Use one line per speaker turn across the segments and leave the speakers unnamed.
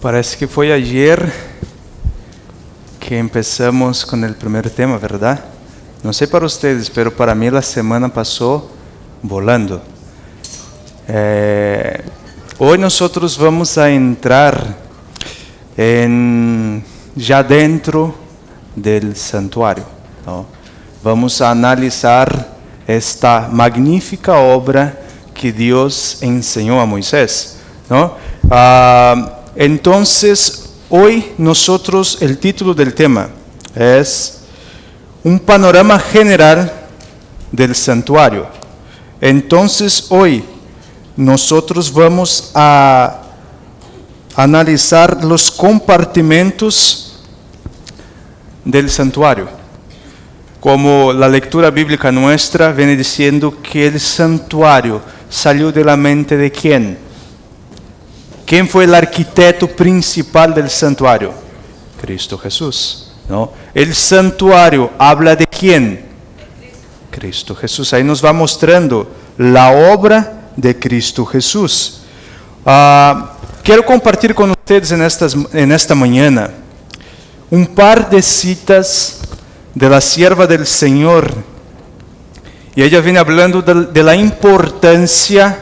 Parece que foi ayer que empezamos con el primer tema, ¿verdad? No sé para ustedes, pero para mí la semana pasó volando. Hoy nosotros vamos a entrar ya dentro del santuario, ¿no? Vamos a analizar esta magnífica obra que Dios enseñó a Moisés, ¿no? Entonces, hoy nosotros, el título del tema es un panorama general del santuario. Entonces, hoy nosotros vamos a analizar los compartimentos del santuario. Como la lectura bíblica nuestra viene diciendo que el santuario salió de la mente de ¿quién? ¿Quién fue el arquitecto principal del santuario? Cristo Jesús, ¿no? El santuario habla de ¿quién? Cristo Jesús. Ahí nos va mostrando la obra de Cristo Jesús. Quiero compartir con ustedes en esta mañana un par de citas de la sierva del Señor. Y ella viene hablando de la importancia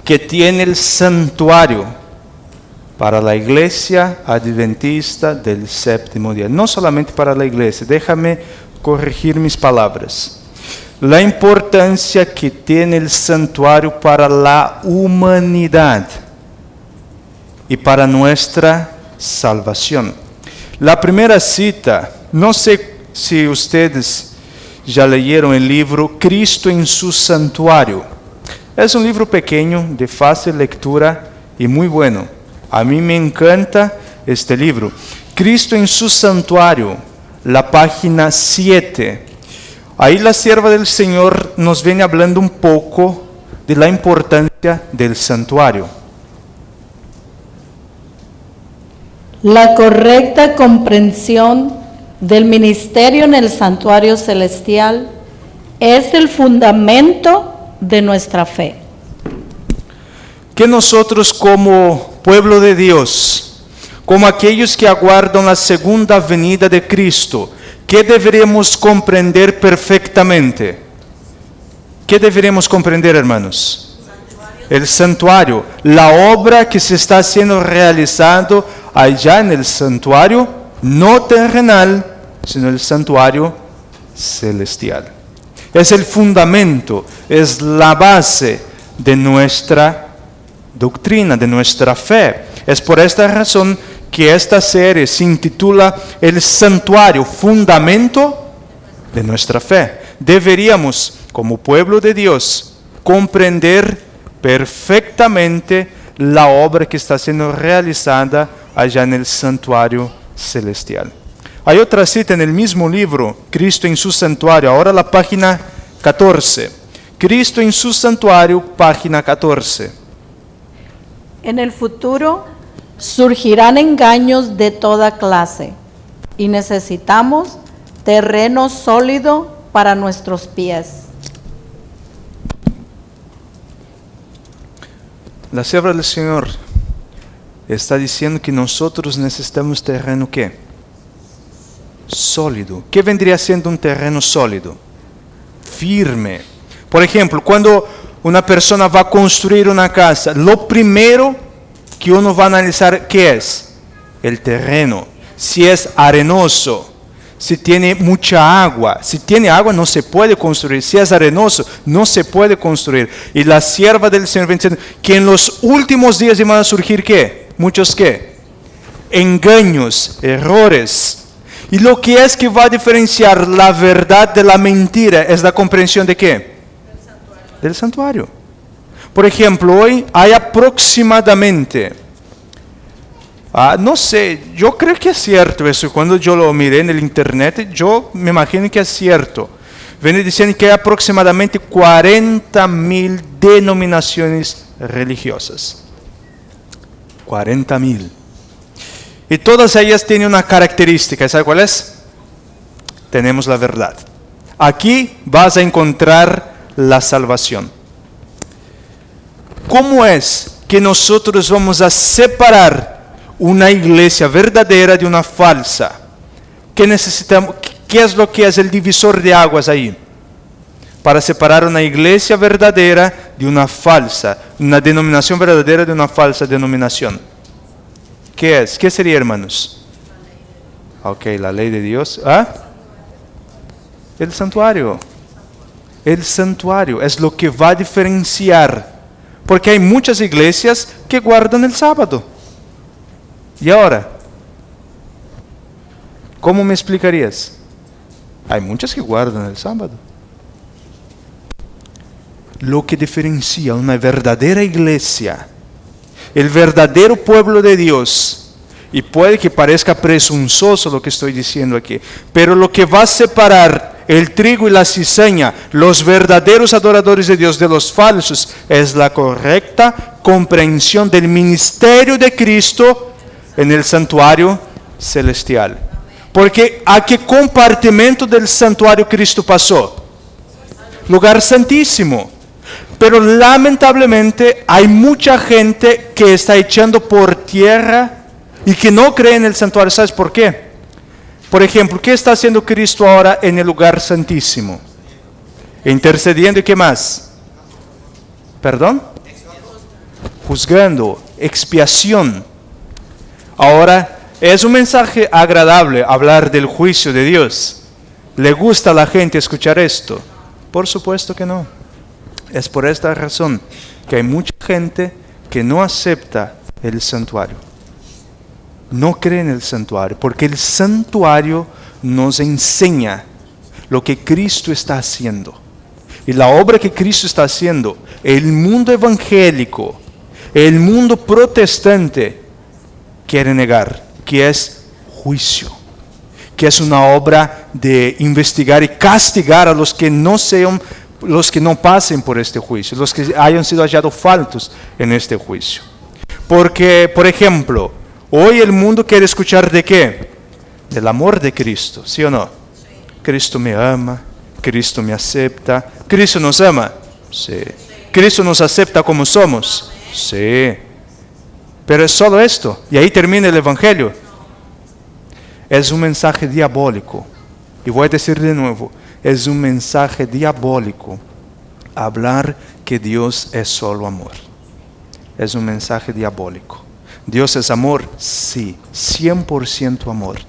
que tiene el santuario para la iglesia adventista del séptimo día. No solamente para la iglesia, déjame corregir mis palabras. La importancia que tiene el santuario para la humanidad y para nuestra salvación. La primera cita, no sé si ustedes ya leyeron el libro Cristo en su santuario. Es un libro pequeño, de fácil lectura y muy bueno. A mí me encanta este libro. Cristo en su santuario, la página 7. Ahí la sierva del Señor nos viene hablando un poco de la importancia del santuario.
La correcta comprensión del ministerio en el santuario celestial es el fundamento de nuestra fe.
Que nosotros como pueblo de Dios, como aquellos que aguardan la segunda venida de Cristo, ¿qué deberíamos comprender perfectamente? ¿Qué deberíamos comprender, hermanos? El santuario, la obra que se está siendo realizado allá en el santuario, no terrenal, sino el santuario celestial. Es el fundamento, es la base de nuestra doctrina, de nuestra fe. Es por esta razón que esta serie se intitula El santuario, fundamento de nuestra fe. Deberíamos, como pueblo de Dios, comprender perfectamente la obra que está siendo realizada allá en el santuario celestial. Hay otra cita en el mismo libro, Cristo en su santuario, ahora la página 14. Cristo en su santuario, página 14.
En el futuro surgirán engaños de toda clase y necesitamos terreno sólido para nuestros pies.
La sierva del Señor está diciendo que nosotros necesitamos terreno ¿qué? Sólido. ¿Qué vendría siendo un terreno sólido? Firme. Por ejemplo, cuando una persona va a construir una casa, lo primero que uno va a analizar, ¿qué es? El terreno. Si es arenoso, si tiene mucha agua. Si tiene agua no se puede construir. Si es arenoso, no se puede construir. Y la sierva del Señor viene diciendo que en los últimos días van a surgir ¿qué? Muchos ¿qué? Engaños, errores. Y lo que es que va a diferenciar la verdad de la mentira es la comprensión de ¿qué? Del santuario. Por ejemplo, hoy hay aproximadamente, no sé, yo creo que es cierto eso, cuando yo lo miré en el internet, yo me imagino que es cierto. Viene diciendo que hay aproximadamente 40,000 denominaciones religiosas. 40,000. Y todas ellas tienen una característica, ¿sabe cuál es? Tenemos la verdad. Aquí vas a encontrar la salvación. ¿Cómo es que nosotros vamos a separar una iglesia verdadera de una falsa. ¿Qué necesitamos? ¿Qué es lo que es el divisor de aguas ahí? Para separar una iglesia verdadera de una falsa, una denominación verdadera de una falsa denominación. ¿Qué es? ¿Qué sería, hermanos? Ok, la ley de Dios. ¿Ah? El santuario. El santuario es lo que va a diferenciar. Porque hay muchas iglesias que guardan el sábado. ¿Y ahora? ¿Cómo me explicarías? Hay muchas que guardan el sábado. Lo que diferencia una verdadera iglesia, el verdadero pueblo de Dios, y puede que parezca presuntuoso lo que estoy diciendo aquí, pero lo que va a separar el trigo y la cizaña, los verdaderos adoradores de Dios de los falsos, es la correcta comprensión del ministerio de Cristo en el santuario celestial. Porque ¿a qué compartimento del santuario Cristo pasó? Lugar santísimo. Pero lamentablemente hay mucha gente que está echando por tierra y que no cree en el santuario. ¿Sabes por qué? Por ejemplo, ¿qué está haciendo Cristo ahora en el lugar santísimo? Intercediendo y ¿qué más? ¿Perdón? Juzgando, expiación. Ahora, ¿es un mensaje agradable hablar del juicio de Dios? ¿Le gusta a la gente escuchar esto? Por supuesto que no. Es por esta razón que hay mucha gente que no acepta el santuario. No cree en el santuario, porque el santuario nos enseña lo que Cristo está haciendo. Y la obra que Cristo está haciendo, el mundo evangélico, el mundo protestante quiere negar, que es juicio, que es una obra de investigar y castigar a los que no sean, los que no pasen por este juicio, los que hayan sido hallados faltos en este juicio. Porque, por ejemplo, hoy el mundo quiere escuchar ¿de qué? Del amor de Cristo, ¿sí o no? Sí. Cristo me ama, Cristo me acepta. ¿Cristo nos ama? Sí. ¿Cristo nos acepta como somos? Sí. Pero es solo esto, y ahí termina el Evangelio. Es un mensaje diabólico. Y voy a decir de nuevo, es un mensaje diabólico hablar que Dios es solo amor. Es un mensaje diabólico. Dios es amor, sí, 100% amor.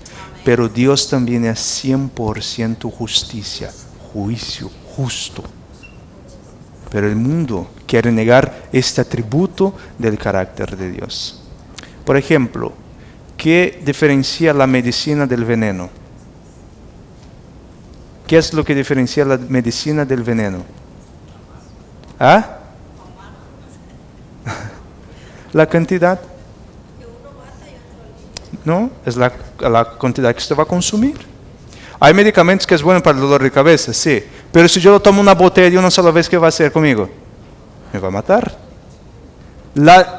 Pero Dios también es 100% justicia, juicio, justo. Pero el mundo quiere negar este atributo del carácter de Dios. Por ejemplo, ¿qué diferencia la medicina del veneno? ¿Qué es lo que diferencia la medicina del veneno? ¿Ah? La cantidad. No, es la cantidad que usted va a consumir. Hay medicamentos que es bueno para el dolor de cabeza, sí. Pero si yo lo tomo una botella de una sola vez, ¿qué va a hacer conmigo? Me va a matar.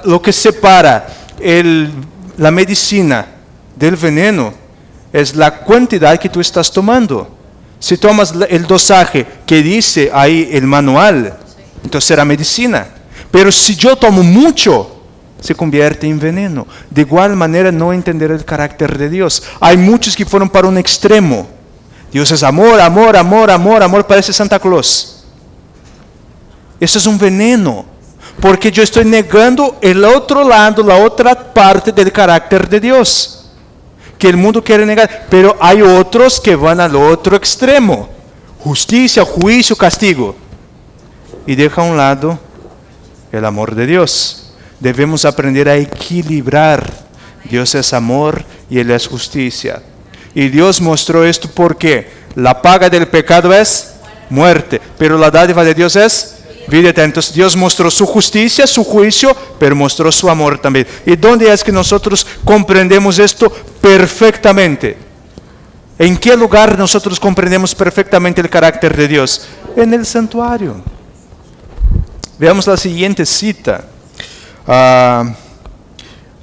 Lo que separa la medicina del veneno es la cantidad que tú estás tomando. Si tomas el dosaje que dice ahí el manual, entonces será medicina. Pero si yo tomo mucho, se convierte en veneno. De igual manera, no entender el carácter de Dios. Hay muchos que fueron para un extremo. Dios es amor, amor, amor, amor, amor, parece Santa Claus. Eso es un veneno, porque yo estoy negando el otro lado, la otra parte del carácter de Dios, que el mundo quiere negar. Pero hay otros que van al otro extremo. Justicia, juicio, castigo. Y deja a un lado el amor de Dios. Debemos aprender a equilibrar. Dios es amor y Él es justicia. Y Dios mostró esto porque la paga del pecado es muerte, pero la dádiva de Dios es vida eterna. Entonces Dios mostró su justicia, su juicio, pero mostró su amor también. ¿Y dónde es que nosotros comprendemos esto perfectamente? ¿En qué lugar nosotros comprendemos perfectamente el carácter de Dios? En el santuario. Veamos la siguiente cita.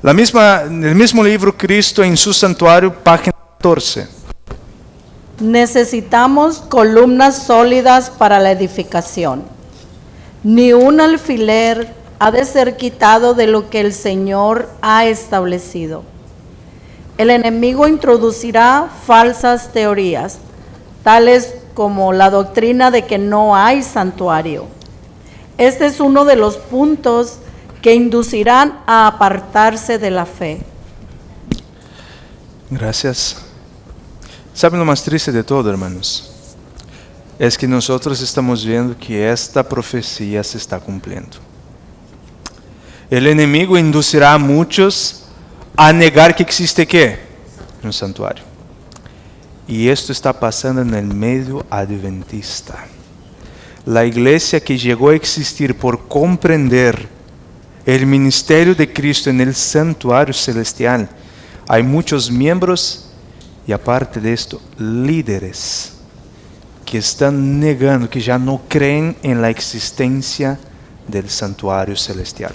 El mismo libro, Cristo en su santuario, página 14.
Necesitamos columnas sólidas para la edificación. Ni un alfiler ha de ser quitado de lo que el Señor ha establecido. El enemigo introducirá falsas teorías, tales como la doctrina de que no hay santuario. Este es uno de los puntos que inducirán a apartarse de la fe.
Gracias. ¿Saben lo más triste de todo, hermanos? Es que nosotros estamos viendo que esta profecía se está cumpliendo. El enemigo inducirá a muchos a negar que existe ¿qué? Un santuario. Y esto está pasando en el medio adventista. La iglesia que llegó a existir por comprender el ministerio de Cristo en el santuario celestial, hay muchos miembros y aparte de esto, líderes que están negando, que ya no creen en la existencia del santuario celestial.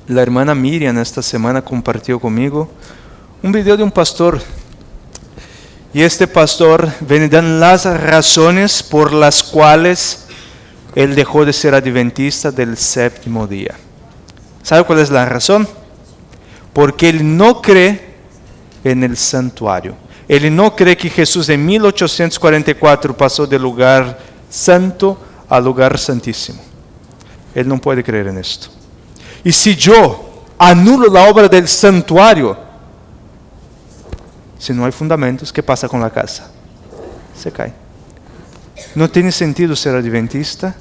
La hermana Miriam esta semana compartió conmigo un video de un pastor. Y este pastor viene dando las razones por las cuales él dejó de ser adventista del séptimo día. ¿Sabe cuál es la razón? Porque él no cree en el santuario. Él no cree que Jesús en 1844 pasó del lugar santo al lugar santísimo. Él no puede creer en esto. Y si yo anulo la obra del santuario, si no hay fundamentos, ¿qué pasa con la casa? Se cae. No tiene sentido ser adventista.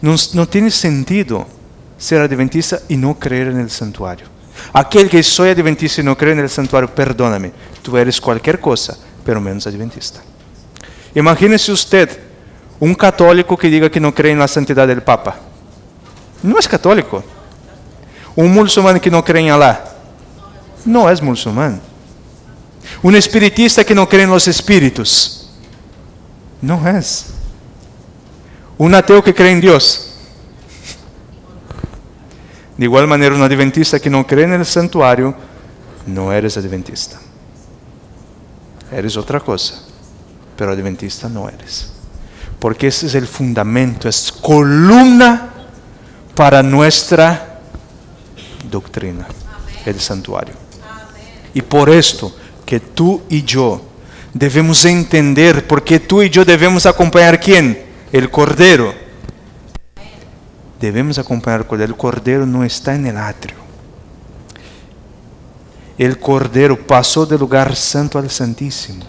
No tiene sentido ser adventista y no creer en el santuario. Aquel que soy adventista y no cree en el santuario, perdóname, tú eres cualquier cosa, pero menos adventista. Imagínese usted un católico que diga que no cree en la santidad del Papa. No es católico. Un musulmán que no cree en Alá. No es musulmán. Un espiritista que no cree en los espíritus. No es. Un ateo que cree en Dios. De igual manera, un adventista que no cree en el santuario, no eres adventista. Eres otra cosa, pero adventista no eres. Porque ese es el fundamento, es columna para nuestra doctrina, el santuario. Y por esto que tú y yo debemos entender, porque tú y yo debemos acompañar ¿quién? El Cordero. Debemos acompañar el Cordero. El Cordero no está en el atrio. El Cordero pasó del lugar santo al santísimo.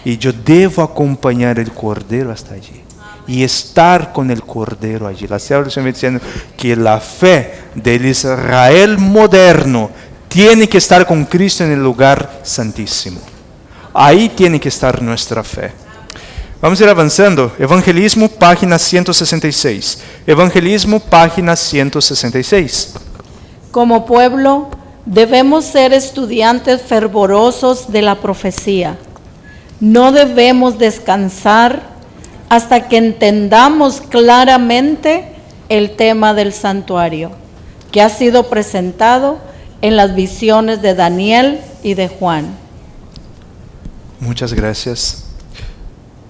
Y yo debo acompañar el Cordero hasta allí. Y estar con el Cordero allí. La Señora está diciendo que la fe del Israel moderno tiene que estar con Cristo en el lugar santísimo. Ahí tiene que estar nuestra fe. Vamos a ir avanzando. Evangelismo, página 166. Evangelismo, página 166.
Como pueblo, debemos ser estudiantes fervorosos de la profecía. No debemos descansar hasta que entendamos claramente el tema del santuario, que ha sido presentado en las visiones de Daniel y de Juan.
Muchas gracias.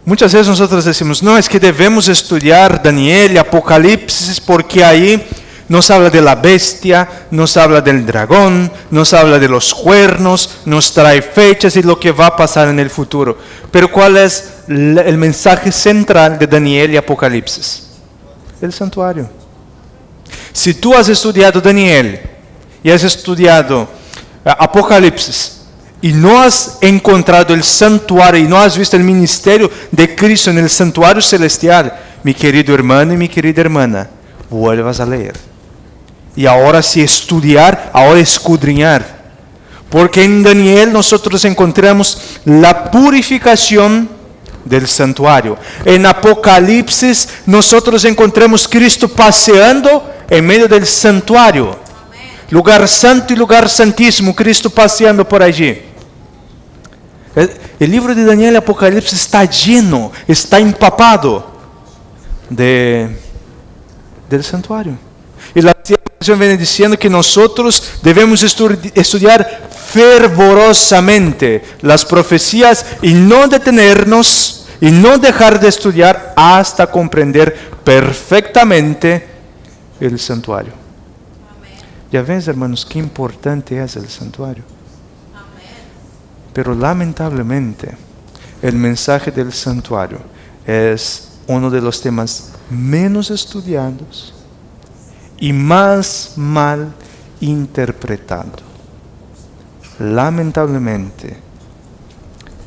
Muchas veces nosotros decimos, no, es que debemos estudiar Daniel y Apocalipsis porque ahí nos habla de la bestia, nos habla del dragón, nos habla de los cuernos, nos trae fechas y lo que va a pasar en el futuro. Pero ¿cuál es el mensaje central de Daniel y Apocalipsis? El santuario. Si tú has estudiado Daniel y has estudiado Apocalipsis, y no has encontrado el santuario y no has visto el ministerio de Cristo en el santuario celestial, mi querido hermano y mi querida hermana, vuelvas a leer. Y ahora sí estudiar, ahora escudriñar. Porque en Daniel nosotros encontramos la purificación del santuario. En Apocalipsis nosotros encontramos Cristo paseando en medio del santuario. Lugar santo y lugar santísimo, Cristo paseando por allí. El libro de Daniel y Apocalipsis está lleno, está empapado del santuario. Y la teología viene diciendo que nosotros debemos estudiar fervorosamente las profecías y no detenernos y no dejar de estudiar hasta comprender perfectamente el santuario. Ya ves, hermanos, qué importante es el santuario. Pero lamentablemente, el mensaje del santuario es uno de los temas menos estudiados y más mal interpretado. Lamentablemente,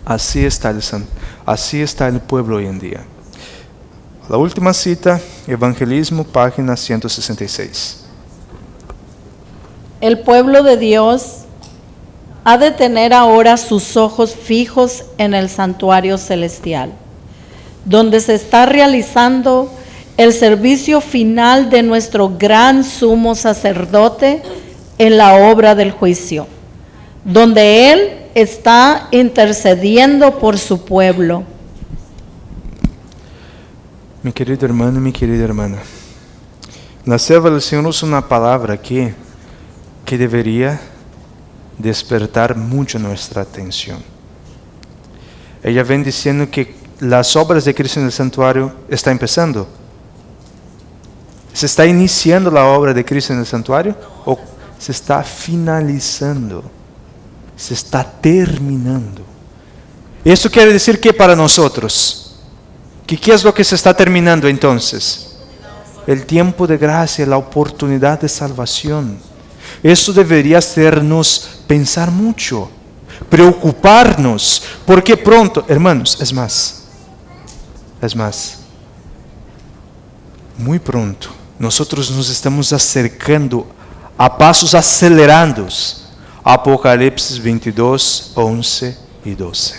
así está el pueblo hoy en día. La última cita, Evangelismo, página 166.
El pueblo de Dios ha de tener ahora sus ojos fijos en el santuario celestial, donde se está realizando el servicio final de nuestro gran sumo sacerdote en la obra del juicio, donde Él está intercediendo por su pueblo.
Mi querido hermano, mi querida hermana, la sierva del Señor usa una palabra aquí que debería despertar mucho nuestra atención. Ella ven diciendo que las obras de Cristo en el santuario están empezando. ¿Se está iniciando la obra de Cristo en el santuario? ¿O se está finalizando? Se está terminando. Esto quiere decir que para nosotros, ¿qué es lo que se está terminando entonces? El tiempo de gracia, la oportunidad de salvación. Eso debería hacernos pensar mucho, preocuparnos, porque pronto, hermanos, es más, muy pronto, nosotros nos estamos acercando a pasos acelerados. Apocalipsis 22, 11 y 12.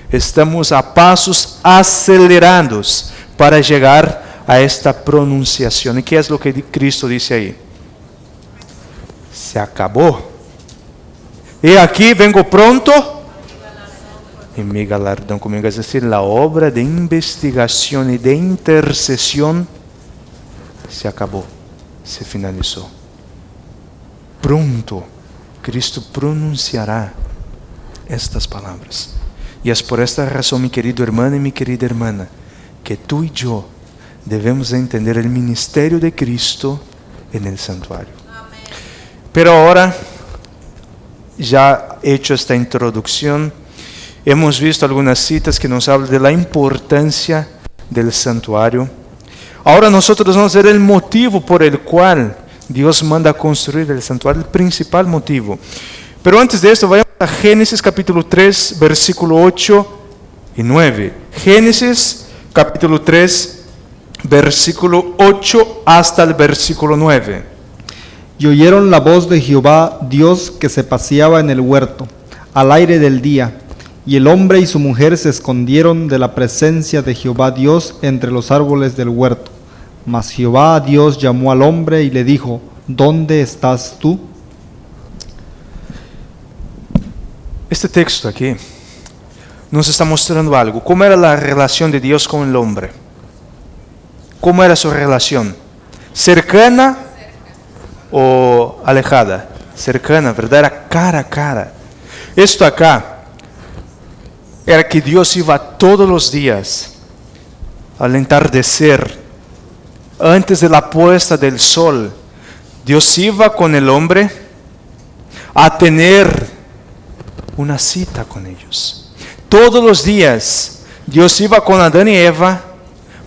Estamos a pasos acelerados para llegar a esta pronunciación. ¿Y qué es lo que Cristo dice ahí? Se acabó. Y aquí vengo pronto y mi galardón conmigo. Es decir, la obra de investigación y de intercesión se acabó, se finalizó. Pronto Cristo pronunciará estas palabras. Y es por esta razón, mi querido hermano y mi querida hermana, que tú y yo debemos entender el ministerio de Cristo en el santuario. Amén. Pero ahora, ya hecho esta introducción, hemos visto algunas citas que nos hablan de la importancia del santuario. Ahora nosotros vamos a ver el motivo por el cual Dios manda construir el santuario, el principal motivo. Pero antes de esto, vayamos a Génesis capítulo 3, versículo 8 y 9. Génesis capítulo 3, versículo 8 hasta el versículo 9.
Y oyeron la voz de Jehová Dios que se paseaba en el huerto, al aire del día, y el hombre y su mujer se escondieron de la presencia de Jehová Dios entre los árboles del huerto. Mas Jehová Dios llamó al hombre y le dijo: ¿Dónde estás tú?
Este texto aquí nos está mostrando algo. ¿Cómo era la relación de Dios con el hombre? ¿Cómo era su relación? ¿Cercana o alejada? Cercana, ¿verdad? Era cara a cara. Esto acá era que Dios iba todos los días al entardecer, antes de la puesta del sol. Dios iba con el hombre a tener una cita con ellos. Todos los días Dios iba con Adán y Eva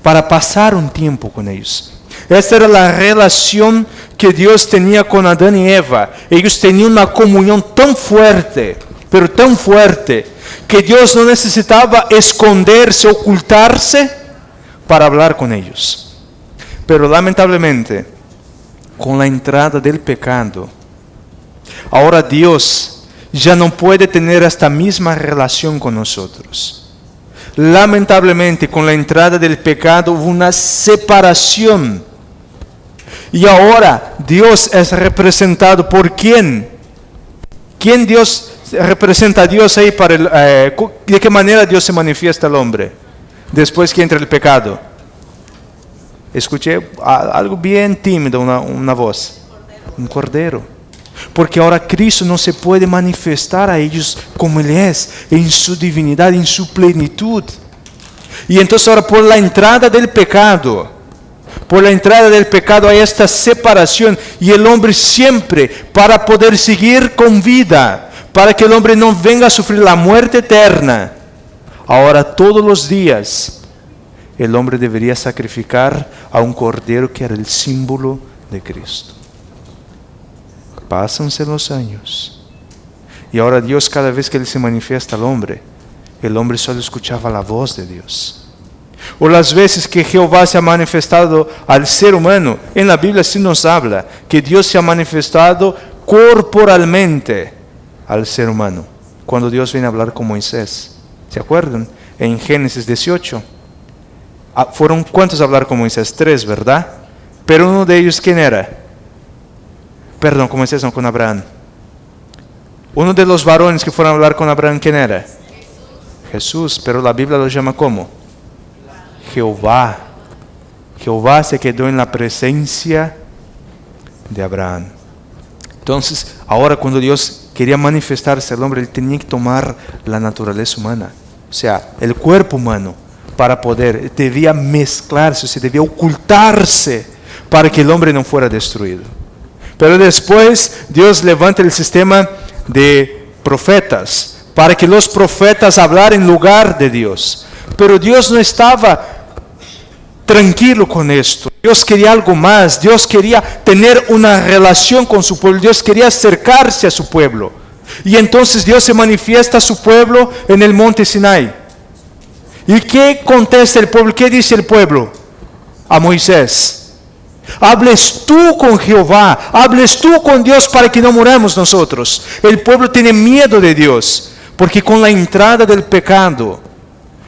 para pasar un tiempo con ellos. Esta era la relación que Dios tenía con Adán y Eva. Ellos tenían una comunión tan fuerte, pero tan fuerte, que Dios no necesitaba esconderse, ocultarse para hablar con ellos. Pero lamentablemente, con la entrada del pecado, ahora Dios ya no puede tener esta misma relación con nosotros. Lamentablemente, con la entrada del pecado hubo una separación. Y ahora Dios es representado por ¿quién? ¿Quién Dios representa a Dios ahí? ¿De qué manera Dios se manifiesta al hombre después que entra el pecado? Escuché algo bien tímido, una voz. Un cordero. Porque ahora Cristo no se puede manifestar a ellos como Él es, en su divinidad, en su plenitud. Y entonces ahora por la entrada del pecado hay esta separación. Y el hombre siempre, para poder seguir con vida, para que el hombre no venga a sufrir la muerte eterna. Ahora todos los días el hombre debería sacrificar a un cordero que era el símbolo de Cristo. Pásanse los años y ahora Dios, cada vez que Él se manifiesta al hombre, el hombre solo escuchaba la voz de Dios. O las veces que Jehová se ha manifestado al ser humano, en la Biblia sí nos habla que Dios se ha manifestado corporalmente al ser humano. Cuando Dios viene a hablar con Moisés, ¿se acuerdan? En Génesis 18. ¿Fueron cuántos a hablar con Moisés? 3, ¿verdad? Pero uno de ellos, ¿quién era? Perdón, con Moisés, no, con Abraham. Uno de los varones que fueron a hablar con Abraham, ¿quién era? Jesús, pero la Biblia lo llama ¿cómo? Jehová. Jehová se quedó en la presencia de Abraham. Entonces, ahora cuando Dios quería manifestarse al hombre, Él tenía que tomar la naturaleza humana, o sea, el cuerpo humano, para poder, debía mezclarse, o sea, debía ocultarse para que el hombre no fuera destruido. Pero después Dios levanta el sistema de profetas, para que los profetas hablaran en lugar de Dios. Pero Dios no estaba tranquilo con esto. Dios quería algo más. Dios quería tener una relación con su pueblo. Dios quería acercarse a su pueblo. Y entonces Dios se manifiesta a su pueblo en el monte Sinai. ¿Y qué contesta el pueblo? ¿Qué dice el pueblo a Moisés? Hables tú con Jehová, hables tú con Dios para que no muramos nosotros. El pueblo tiene miedo de Dios, porque con la entrada del pecado,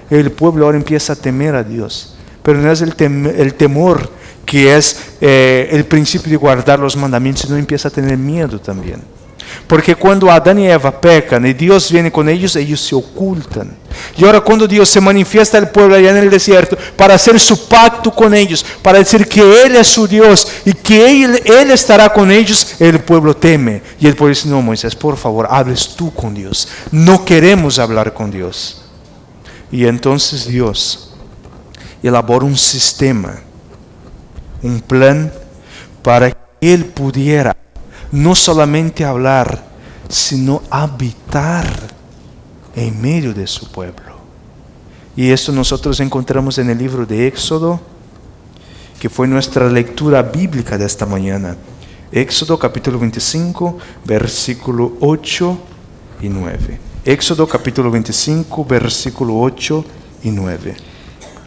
el pueblo ahora empieza a temer a Dios. Pero no es el temor que es el principio de guardar los mandamientos, sino empieza a tener miedo también. Porque cuando Adán y Eva pecan y Dios viene con ellos, ellos se ocultan. Y ahora cuando Dios se manifiesta al pueblo allá en el desierto para hacer su pacto con ellos, para decir que Él es su Dios y que Él estará con ellos, el pueblo teme. Y el pueblo dice, no, Moisés, por favor, hables tú con Dios. No queremos hablar con Dios. Y entonces Dios elabora un sistema, un plan para que Él pudiera no solamente hablar, sino habitar en medio de su pueblo. Y esto nosotros encontramos en el libro de Éxodo, que fue nuestra lectura bíblica de esta mañana. Éxodo capítulo 25, versículo 8 y 9. Éxodo capítulo 25, versículo 8 y 9.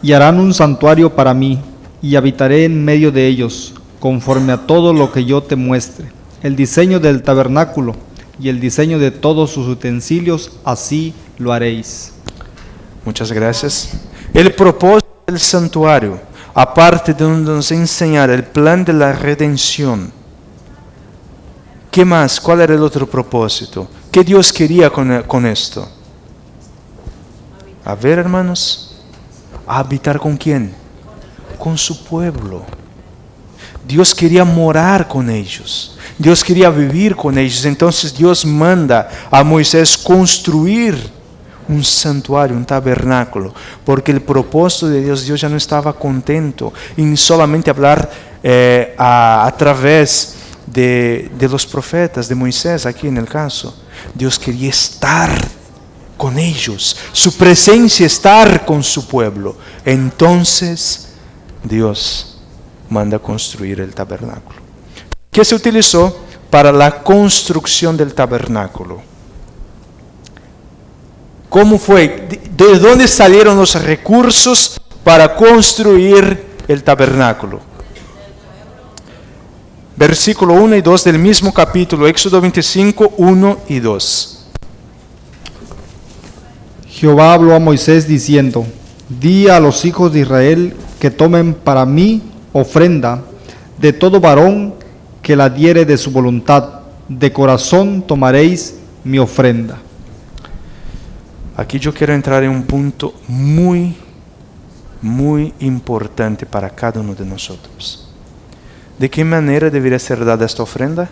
Y harán un santuario para mí, y habitaré en medio de ellos, conforme a todo lo que yo te muestre. El diseño del tabernáculo y el diseño de todos sus utensilios, así lo haréis.
Muchas gracias. El propósito del santuario, aparte de nos enseñar el plan de la redención, ¿qué más? ¿Cuál era el otro propósito? ¿Qué Dios quería con esto? A ver, hermanos, ¿a habitar con quién? Con su pueblo. Dios quería morar con ellos. Dios quería vivir con ellos. Entonces Dios manda a Moisés construir un santuario, un tabernáculo, porque el propósito de Dios ya no estaba contento en solamente hablar a través de los profetas, de Moisés aquí en el caso. Dios quería estar con ellos, su presencia, estar con su pueblo. Entonces Dios manda construir el tabernáculo. ¿Qué se utilizó para la construcción del tabernáculo? ¿Cómo fue? ¿De dónde salieron los recursos para construir el tabernáculo? Versículo 1 y 2 del mismo capítulo, Éxodo 25, 1 y 2.
Jehová habló a Moisés diciendo: Di a los hijos de Israel que tomen para mí ofrenda de todo varón que la diere de su voluntad. De corazón tomaréis mi ofrenda.
Aquí yo quiero entrar en un punto muy, muy importante para cada uno de nosotros. ¿De qué manera debería ser dada esta ofrenda?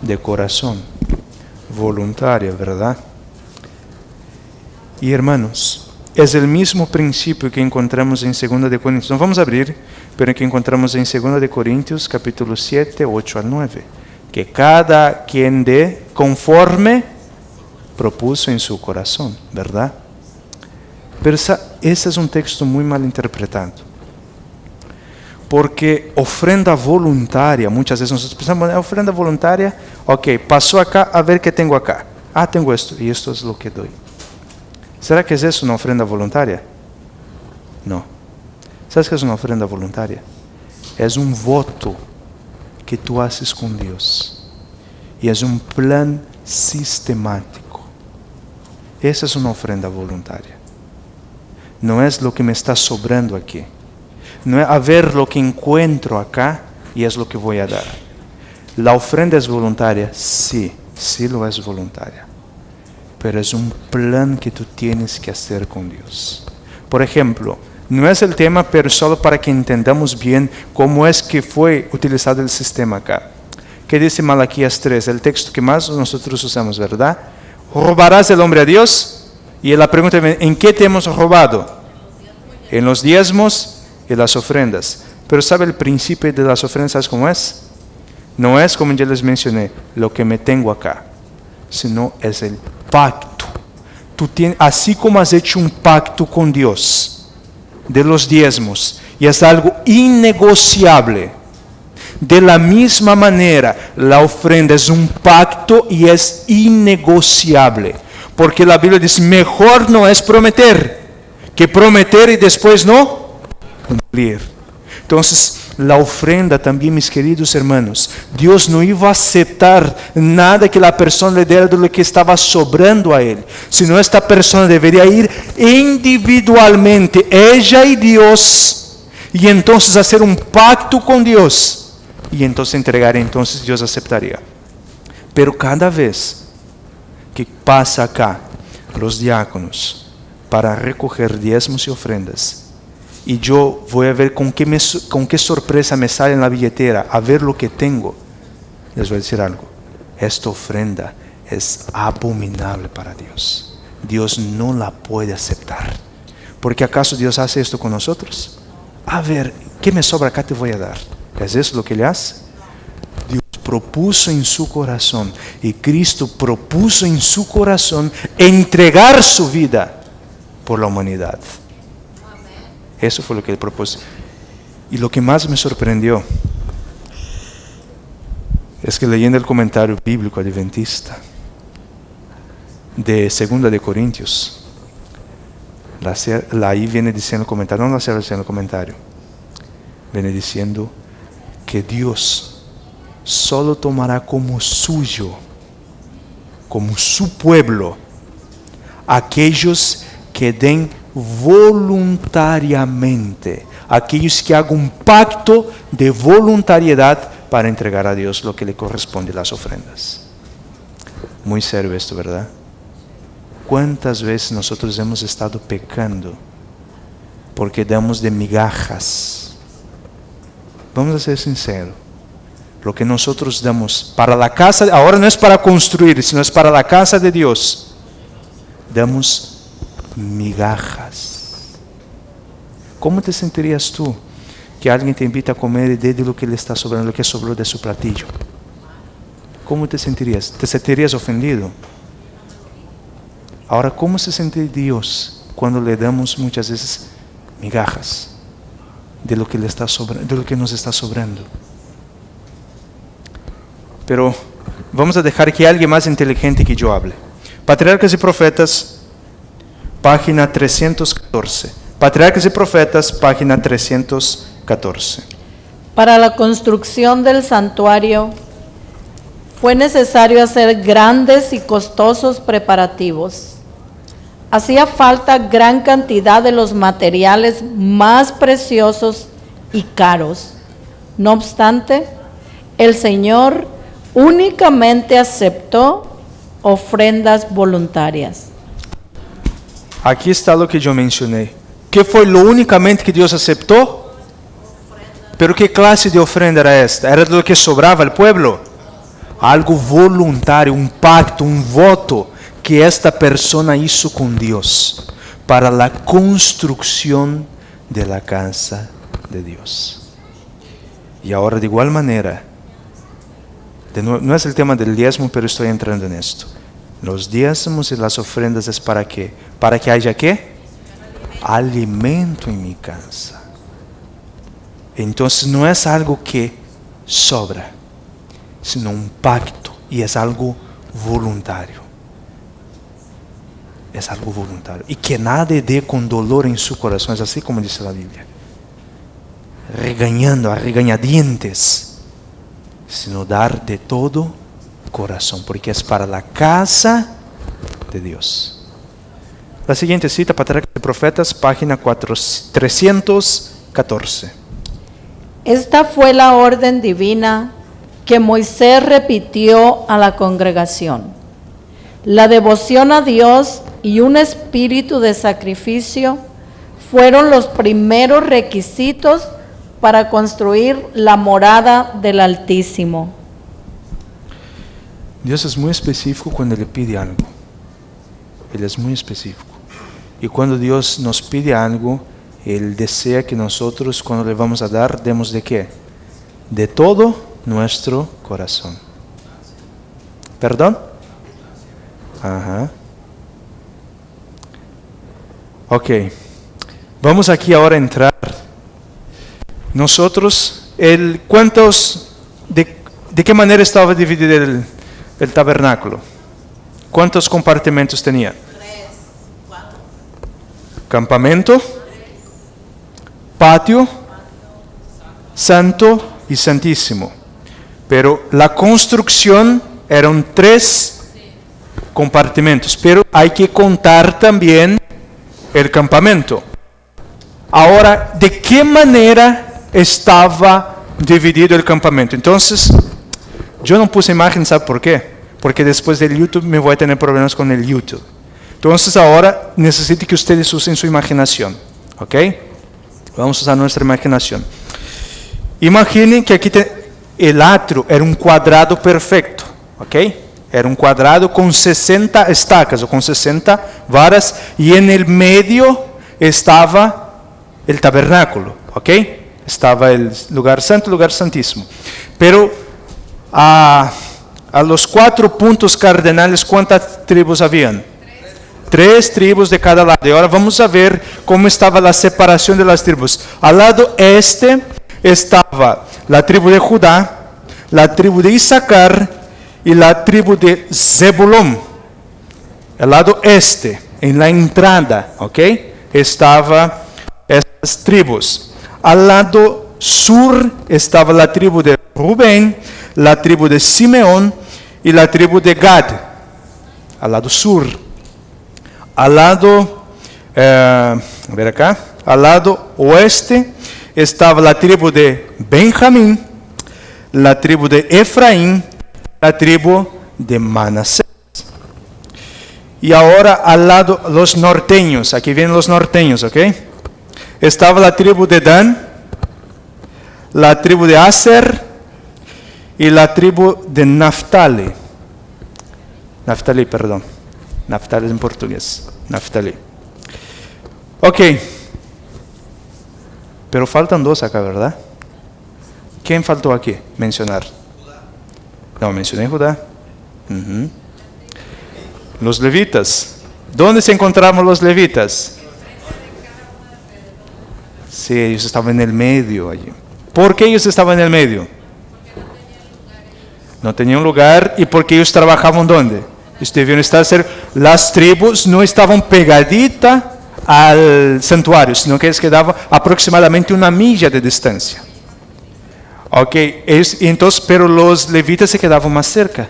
De corazón, voluntaria, ¿verdad? Y hermanos, es el mismo principio que encontramos en 2 de Corintios. No vamos a abrir, pero que encontramos en 2 de Corintios, capítulo 7, 8 al 9. Que cada quien dé conforme propuso en su corazón, ¿verdad? Pero ese es un texto muy mal interpretado. Porque ofrenda voluntaria, muchas veces nosotros pensamos, ofrenda voluntaria, ok, pasó acá, a ver qué tengo acá. Ah, tengo esto, y esto es lo que doy. ¿Será que es eso una ofrenda voluntaria? No. ¿Sabes qué es una ofrenda voluntaria? Es un voto que tú haces con Dios. Y es un plan sistemático. Esa es una ofrenda voluntaria. No es lo que me está sobrando aquí. No es a ver lo que encuentro acá y es lo que voy a dar. La ofrenda es voluntaria, sí lo es voluntaria. Pero es un plan que tú tienes que hacer con Dios. Por ejemplo, no es el tema, pero solo para que entendamos bien cómo es que fue utilizado el sistema acá. ¿Qué dice Malaquías 3? El texto que más nosotros usamos, ¿verdad? ¿Robarás el hombre a Dios? Y la pregunta es, ¿en qué te hemos robado? En los diezmos y las ofrendas. Pero ¿sabe el principio de las ofrendas? ¿Sabes cómo es? No es como ya les mencioné, lo que me tengo acá, sino es el pacto. Tú tienes, así como has hecho un pacto con Dios de los diezmos, y es algo innegociable. De la misma manera, la ofrenda es un pacto y es innegociable. Porque la Biblia dice, mejor no es prometer que prometer y después no cumplir. Entonces, la ofrenda también, mis queridos hermanos, Dios no iba a aceptar nada que la persona le diera de lo que estaba sobrando a él, sino esta persona debería ir individualmente, ella y Dios, y entonces hacer un pacto con Dios, y entonces entregar, entonces Dios aceptaría. Pero cada vez que pasa acá los diáconos para recoger diezmos y ofrendas, y yo voy a ver con qué sorpresa me sale en la billetera, a ver lo que tengo, les voy a decir algo, esta ofrenda es abominable para Dios. Dios no la puede aceptar. ¿Porque acaso Dios hace esto con nosotros? A ver, ¿qué me sobra acá te voy a dar? ¿Es eso lo que le hace? Dios propuso en su corazón, y Cristo propuso en su corazón entregar su vida por la humanidad. Eso fue lo que él propuso. Y lo que más me sorprendió es que leyendo el comentario bíblico adventista de 2 de Corintios, ahí viene diciendo el comentario, no la sierra diciendo el comentario, viene diciendo que Dios solo tomará como suyo, como su pueblo, aquellos que den voluntariamente, aquellos que hagan un pacto de voluntariedad para entregar a Dios lo que le corresponde, las ofrendas. Muy serio esto, ¿verdad? ¿Cuántas veces nosotros hemos estado pecando porque damos de migajas? Vamos a ser sinceros. Lo que nosotros damos para la casa, ahora no es para construir, sino es para la casa de Dios. Damos migajas. ¿Cómo te sentirías tú que alguien te invita a comer y dé de lo que le está sobrando, lo que sobró de su platillo? ¿Cómo te sentirías? ¿Te sentirías ofendido? Ahora, ¿cómo se siente Dios cuando le damos muchas veces migajas de lo que le está sobrando, de lo que nos está sobrando? Pero vamos a dejar que alguien más inteligente que yo hable. Patriarcas y Profetas, página 314. Patriarcas y Profetas, página 314.
Para la construcción del santuario fue necesario hacer grandes y costosos preparativos. Hacía falta gran cantidad de los materiales más preciosos y caros. No obstante, el Señor únicamente aceptó ofrendas voluntarias.
Aquí está lo que yo mencioné. ¿Qué fue lo únicamente que Dios aceptó? Pero ¿qué clase de ofrenda era esta? Era lo que sobraba al pueblo. Algo voluntario, un pacto, un voto que esta persona hizo con Dios para la construcción de la casa de Dios. Y ahora de igual manera, no es el tema del diezmo, pero estoy entrando en esto. Los diezmos y las ofrendas es para qué? Para que haya ¿qué? Alimento en mi casa. Entonces no es algo que sobra, sino un pacto, y es algo voluntario. Es algo voluntario. Y que nadie dé con dolor en su corazón, es así como dice la Biblia. Regañando a regañadientes, sino dar de todo corazón, porque es para la casa de Dios. La siguiente cita, Patriarcas y Profetas, página 314.
Esta fue la orden divina que Moisés repitió a la congregación. La devoción a Dios y un espíritu de sacrificio fueron los primeros requisitos para construir la morada del Altísimo.
Dios es muy específico cuando le pide algo. Él es muy específico. Y cuando Dios nos pide algo, Él desea que nosotros, cuando le vamos a dar, demos ¿de qué? De todo nuestro corazón. ¿Perdón? Ajá. Ok. Vamos aquí ahora a entrar. Nosotros, ¿de qué manera estaba dividido el tabernáculo? ¿Cuántos compartimentos tenía?
3, 4.
Campamento, patio, santo y santísimo. Pero la construcción eran 3 compartimentos, pero hay que contar también el campamento. Ahora, ¿de qué manera estaba dividido el campamento? Entonces, yo no puse imagen, ¿sabe por qué? Porque después del YouTube me voy a tener problemas con el YouTube. Entonces ahora necesito que ustedes usen su imaginación, ¿ok? Vamos a usar nuestra imaginación. Imaginen que aquí el atrio era un cuadrado perfecto, ¿ok? Era un cuadrado con 60 estacas o con 60 varas, y en el medio estaba el tabernáculo, ¿ok? Estaba el lugar santo, lugar santísimo. Pero a los 4 puntos cardenales, ¿cuántas tribus habían? 3 tribus de cada lado. Y ahora vamos a ver cómo estaba la separación de las tribus. Al lado este estaba la tribu de Judá, la tribu de Isaacar y la tribu de Zebulón. Al lado este, en la entrada, ¿ok? Estaba estas tribus. Al lado sur estaba la tribu de Rubén, la tribu de Simeón y la tribu de Gad. Al lado sur. Al lado, a ver acá, al lado oeste estaba la tribu de Benjamín, la tribu de Efraín, la tribu de Manasés. Y ahora al lado los norteños, aquí vienen los norteños, ¿ok? Estaba la tribu de Dan, la tribu de Aser y la tribu de Naftali. Naftali, perdón. Naftali es en portugués. Naftali. Ok. Pero faltan 2 acá, ¿verdad? ¿Quién faltó aquí mencionar? No, mencioné Judá. Los levitas. ¿Dónde se encontraban los levitas? Sí, ellos estaban en el medio allí. ¿Por qué ellos estaban en el medio? No tenían lugar. ¿Y porque ellos trabajaban dónde? Ellos debían estar las tribus no estaban pegaditas al santuario, sino que ellos quedaban aproximadamente 1 milla de distancia. Ok, entonces, pero los levitas se quedaban más cerca,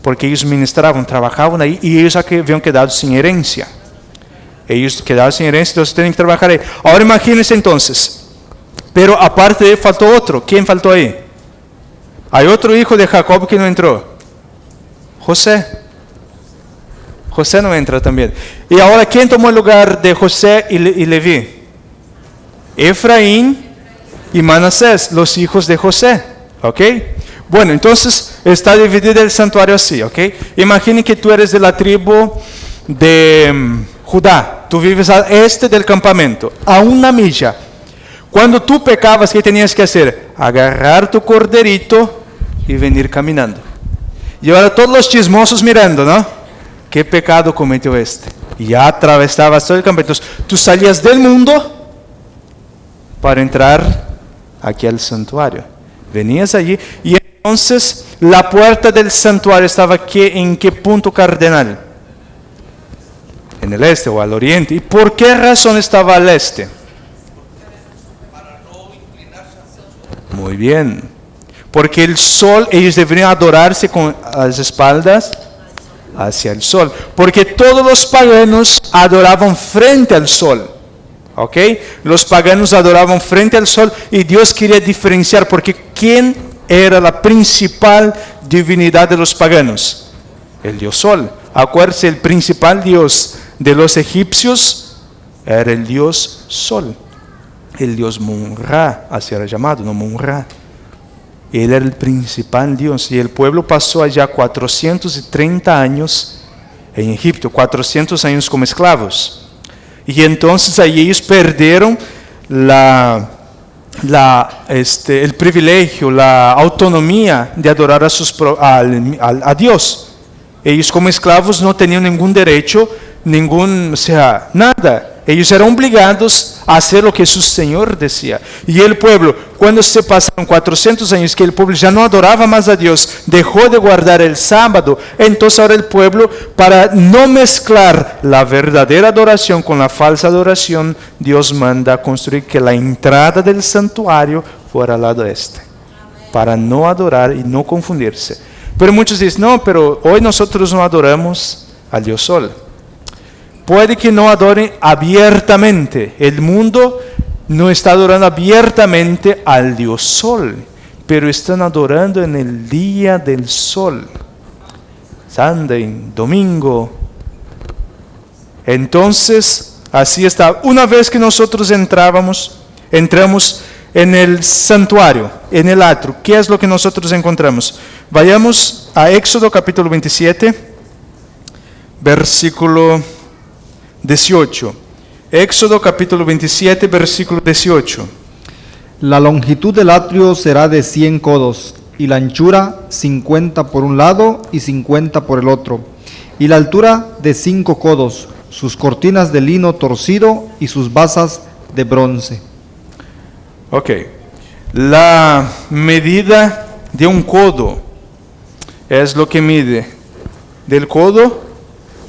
porque ellos ministraban, trabajaban ahí, y ellos habían quedado sin herencia. Ellos quedaban sin herencia, entonces tienen que trabajar ahí. Ahora imagínense entonces, pero aparte de él faltó otro. ¿Quién faltó ahí? Hay otro hijo de Jacob que no entró. José. José no entra también. Y ahora, ¿quién tomó el lugar de José y Leví? Efraín y Manasés, los hijos de José. ¿Ok? Bueno, entonces está dividido el santuario así. ¿Ok? Imaginen que tú eres de la tribu de Judá. Tú vives al este del campamento, a 1 milla. Cuando tú pecabas, ¿qué tenías que hacer? Agarrar tu corderito y venir caminando. Y ahora todos los chismosos mirando, ¿no? ¿Qué pecado cometió este? Y ya atravesabas todo el campo. Entonces, tú salías del mundo para entrar aquí al santuario. Venías allí y entonces la puerta del santuario estaba aquí, ¿en qué punto cardenal? En el este o al oriente. ¿Y por qué razón estaba al este? Muy bien. Porque el sol, ellos deberían adorarse con las espaldas hacia el sol. Porque todos los paganos adoraban frente al sol. ¿Ok? Los paganos adoraban frente al sol y Dios quería diferenciar, porque ¿quién era la principal divinidad de los paganos? El dios sol. Acuérdense, el principal dios de los egipcios era el dios sol. El dios Mun-Ra, así era llamado, no Mun-Ra. Él era el principal dios y el pueblo pasó allá 430 años en Egipto, 400 años como esclavos. Y entonces ahí ellos perdieron el privilegio, la autonomía de adorar a Dios. Ellos como esclavos no tenían ningún derecho, nada. Ellos eran obligados a hacer lo que su Señor decía. Y el pueblo, cuando se pasaron 400 años que el pueblo ya no adoraba más a Dios, dejó de guardar el sábado, entonces ahora el pueblo, para no mezclar la verdadera adoración con la falsa adoración, Dios manda construir que la entrada del santuario fuera al lado este, para no adorar y no confundirse. Pero muchos dicen, no, pero hoy nosotros no adoramos al Dios Sol. Puede que no adoren abiertamente. El mundo no está adorando abiertamente al Dios Sol, pero están adorando en el día del sol. Sunday, domingo. Entonces, así está. Una vez que nosotros entramos en el santuario, en el atrio, ¿qué es lo que nosotros encontramos? Vayamos a Éxodo capítulo 27, versículo 18. Éxodo capítulo 27, versículo 18.
La longitud del atrio será de 100 codos, y la anchura 50 por un lado y 50 por el otro, y la altura de 5 codos, sus cortinas de lino torcido y sus basas de bronce.
Ok. La medida de un codo es lo que mide del codo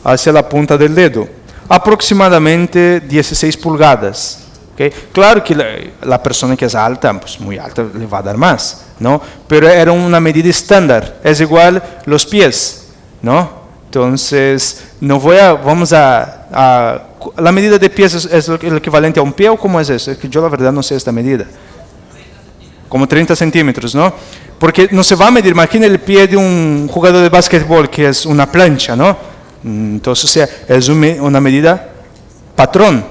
hacia la punta del dedo. Aproximadamente 16 pulgadas. ¿Okay? Claro que la persona que es alta, pues muy alta, le va a dar más, ¿no? Pero era una medida estándar. Es igual los pies, ¿no? Entonces, vamos a la medida de pies es el equivalente a un pie, ¿o cómo es eso? Es que yo la verdad no sé esta medida. Como 30 centímetros, ¿no? Porque no se va a medir, imagina el pie de un jugador de básquetbol que es una plancha, ¿no? Entonces, o sea, es una medida patrón.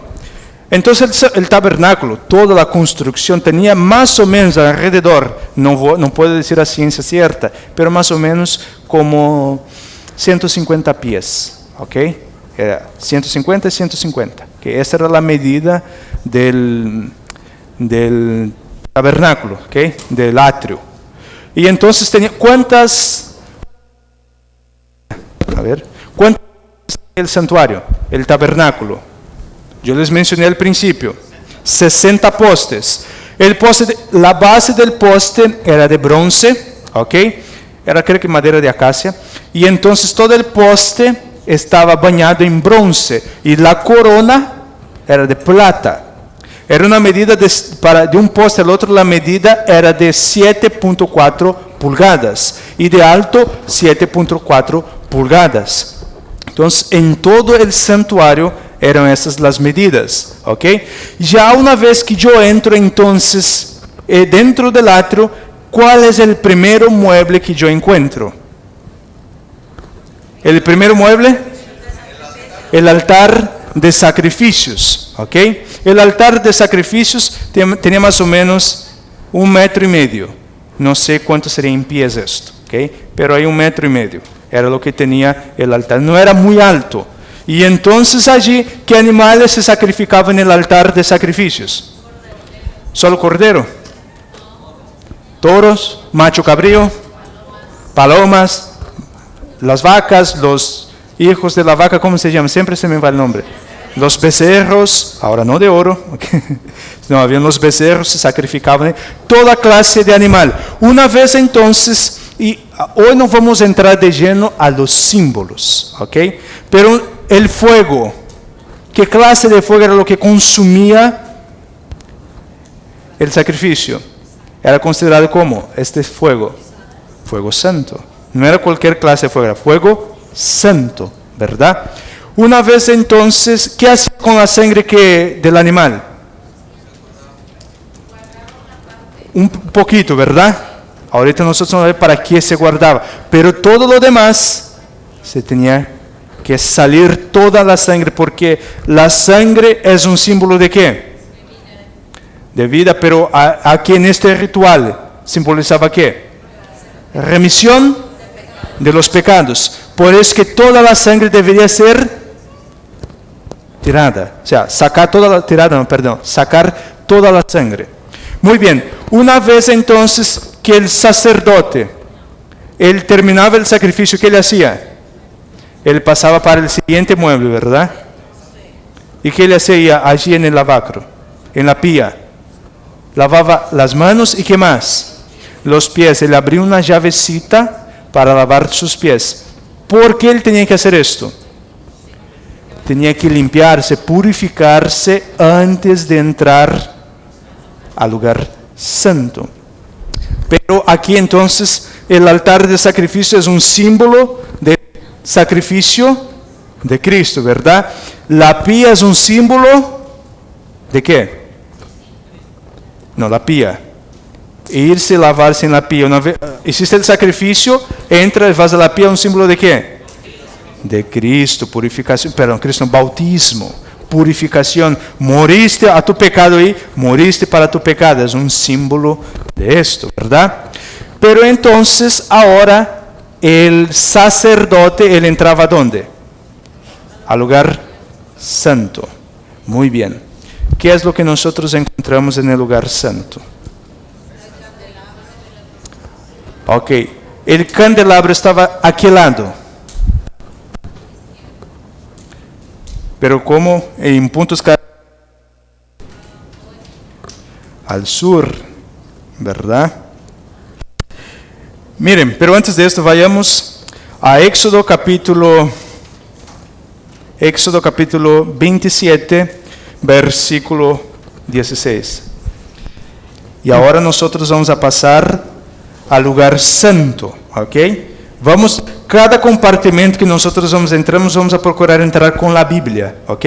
Entonces el tabernáculo, toda la construcción tenía más o menos alrededor, no puedo decir a ciencia cierta, pero más o menos como 150 pies, ¿ok? Era 150 y 150, que esa era la medida del tabernáculo, ¿ok? Del atrio. Y entonces tenía, ¿cuántas el santuario, el tabernáculo? Yo les mencioné al principio, 60 postes. La base del poste era de bronce, ¿ok? Era creo que madera de acacia. Y entonces todo el poste estaba bañado en bronce y la corona era de plata. Era una medida de un poste al otro, la medida era de 7.4 pulgadas y de alto 7.4 pulgadas. Entonces, en todo el santuario eran esas las medidas, ¿ok? Ya una vez que yo entro entonces dentro del atrio, ¿cuál es el primer mueble que yo encuentro? El primer mueble, el altar de sacrificios, ¿ok? El altar de sacrificios tenía más o menos 1,5 metros. No sé cuánto sería en pies esto, ¿ok? Pero hay 1,5 metros. Era lo que tenía el altar. No era muy alto. Y entonces allí, ¿qué animales se sacrificaban en el altar de sacrificios? Solo cordero. Toros, macho cabrío, palomas, las vacas, los hijos de la vaca, ¿cómo se llaman? Siempre se me va el nombre. Los becerros, ahora no de oro, no, habían los becerros, se sacrificaban, toda clase de animal. Una vez entonces, y hoy no vamos a entrar de lleno a los símbolos, ¿ok? Pero el fuego, ¿qué clase de fuego era lo que consumía el sacrificio? Era considerado como este fuego, fuego santo. No era cualquier clase de fuego, era fuego santo, ¿verdad? Una vez entonces, ¿qué hacía con la sangre del animal? Un poquito, ¿verdad? Ahorita nosotros vamos a ver para qué se guardaba. Pero todo lo demás se tenía que salir toda la sangre, porque la sangre es un símbolo de ¿qué? De vida, pero aquí en este ritual simbolizaba ¿qué? Remisión de los pecados. Por eso que toda la sangre debería ser tirada, o sea, sacar toda la sangre. Muy bien, una vez entonces que el sacerdote, él terminaba el sacrificio, ¿qué le hacía? Él pasaba para el siguiente mueble, ¿verdad? ¿Y qué le hacía allí en el lavacro, en la pía? Lavaba las manos y ¿qué más? Los pies, él abría una llavecita para lavar sus pies. ¿Por qué él tenía que hacer esto? Tenía que limpiarse, purificarse antes de entrar al lugar santo. Pero aquí entonces el altar de sacrificio es un símbolo de sacrificio de Cristo, ¿verdad? La pía es un símbolo de ¿qué? No, la pía. Irse y lavarse en la pía. Una vez hiciste el sacrificio, entra y vas a la pía, un símbolo de ¿qué? De Cristo, purificación, perdón, Cristo, bautismo, purificación. Moriste a tu pecado y moriste para tu pecado. Es un símbolo de esto, ¿verdad? Pero entonces ahora el sacerdote, él entraba ¿a dónde? Al lugar santo. Muy bien. ¿Qué es lo que nosotros encontramos en el lugar santo? Ok, el candelabro estaba a qué lado. Pero como en puntos al sur, ¿verdad? Miren, pero antes de esto vayamos a Éxodo capítulo 27, versículo 16. Y ahora nosotros vamos a pasar al lugar santo, ¿ok? Vamos, cada compartimento que nosotros entramos, vamos a procurar entrar con la Biblia, ¿ok?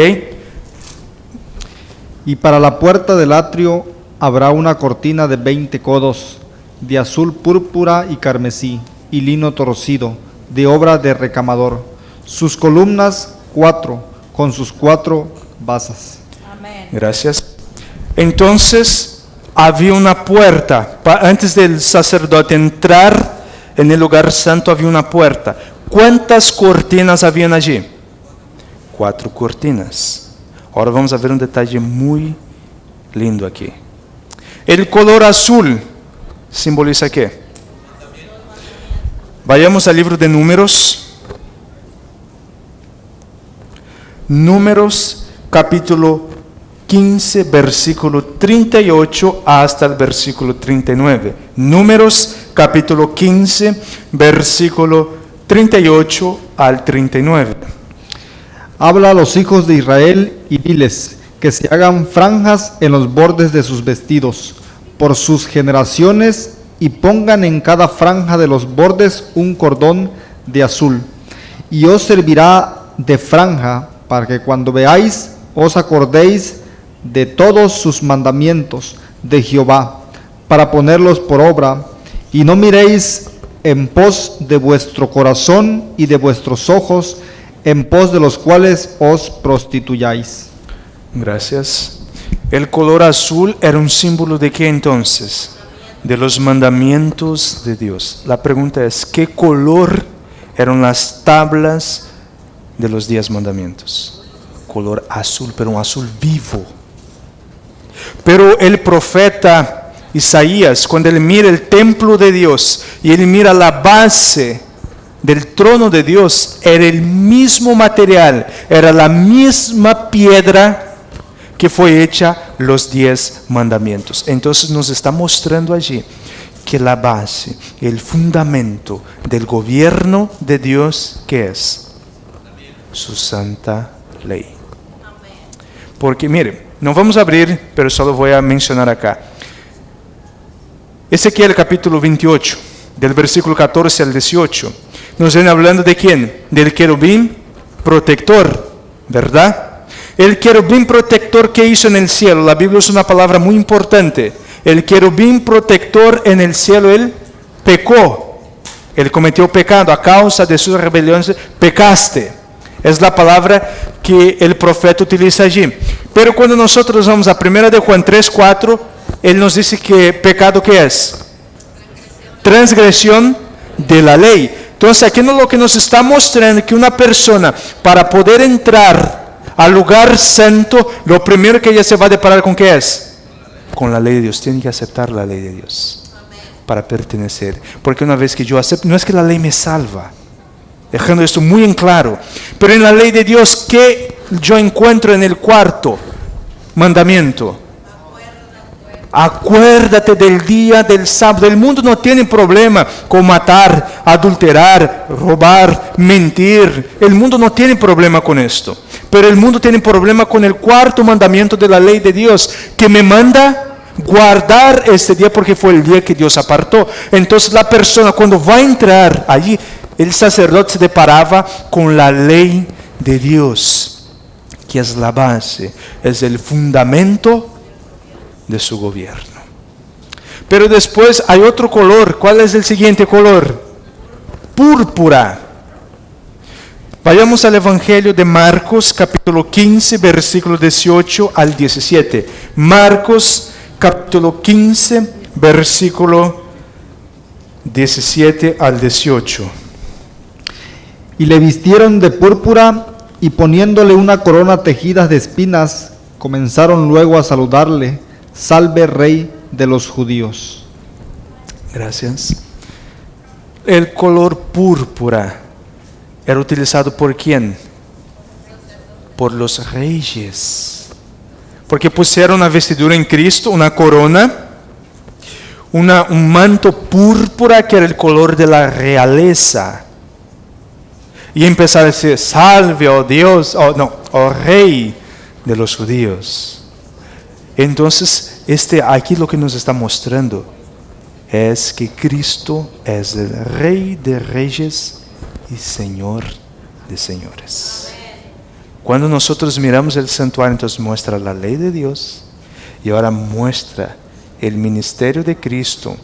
Y para la puerta del atrio habrá una cortina de 20 codos, de azul púrpura y carmesí, y lino torcido, de obra de recamador. Sus columnas 4, con sus 4 basas.
Amén.
Gracias. Entonces, había una puerta. Antes del sacerdote entrar en el lugar santo, había una puerta. ¿Cuántas cortinas habían allí? 4 cortinas. Ahora vamos a ver un detalle muy lindo aquí. El color azul simboliza ¿qué? Vayamos al libro de Números. Números capítulo 15, versículo 38 hasta el versículo 39. Números capítulo 15, versículo 38 al 39.
Habla a los hijos de Israel y diles que se hagan franjas en los bordes de sus vestidos, por sus generaciones, y pongan en cada franja de los bordes un cordón de azul. Y os servirá de franja para que cuando veáis os acordéis de todos sus mandamientos de Jehová, para ponerlos por obra, y no miréis en pos de vuestro corazón y de vuestros ojos, en pos de los cuales os prostituyáis.
Gracias. El color azul era un símbolo de ¿qué entonces? De los mandamientos de Dios. La pregunta es, ¿qué color eran las tablas de los 10 mandamientos? Color azul, pero un azul vivo. Pero el profeta Isaías, cuando él mira el templo de Dios y él mira la base del trono de Dios era el mismo material, era la misma piedra que fue hecha los 10 mandamientos. Entonces nos está mostrando allí que la base, el fundamento del gobierno de Dios, ¿qué es? Su santa ley. Porque mire, no vamos a abrir, pero solo voy a mencionar acá. Ezequiel capítulo 28, del versículo 14 al 18, nos viene hablando de quién, del querubín protector, ¿verdad? El querubín protector que hizo en el cielo, la Biblia es una palabra muy importante. El querubín protector en el cielo, él pecó, él cometió pecado a causa de sus rebeliones, pecaste. Es la palabra que el profeta utiliza allí. Pero cuando nosotros vamos a 1 de Juan 3:4, él nos dice que pecado, ¿qué es? Transgresión de la ley. Entonces aquí lo que nos está mostrando es que una persona, para poder entrar al lugar santo, lo primero que ella se va a deparar con, ¿qué es? Con la ley de Dios. Tiene que aceptar la ley de Dios para pertenecer. Porque una vez que yo acepto, no es que la ley me salva, dejando esto muy en claro, pero en la ley de Dios, ¿qué yo encuentro en el cuarto mandamiento? Acuérdate del día del sábado. El mundo no tiene problema con matar, adulterar, robar, mentir. El mundo no tiene problema con esto. Pero el mundo tiene problema con el cuarto mandamiento de la ley de Dios, que me manda guardar este día porque fue el día que Dios apartó. Entonces la persona, cuando va a entrar allí, el sacerdote se deparaba con la ley de Dios, que es la base, es el fundamento de su gobierno. Pero después hay otro color. ¿Cuál es el siguiente color? Púrpura. Vayamos al Evangelio de Marcos, capítulo 15, versículo 18 al 17. Marcos, capítulo 15, versículo 17 al 18.
Y le vistieron de púrpura y poniéndole una corona tejida de espinas, comenzaron luego a saludarle: Salve, Rey de los judíos.
Gracias. El color púrpura era utilizado ¿por quién? Por los reyes. Porque pusieron una vestidura en Cristo, una corona, un manto púrpura que era el color de la realeza. Y empezaron a decir: salve, oh Dios, oh Rey de los judíos. Entonces, aquí lo que nos está mostrando es que Cristo es el Rey de reyes y Señor de señores. Cuando nosotros miramos el santuario, entonces muestra la ley de Dios y ahora muestra el ministerio de Cristo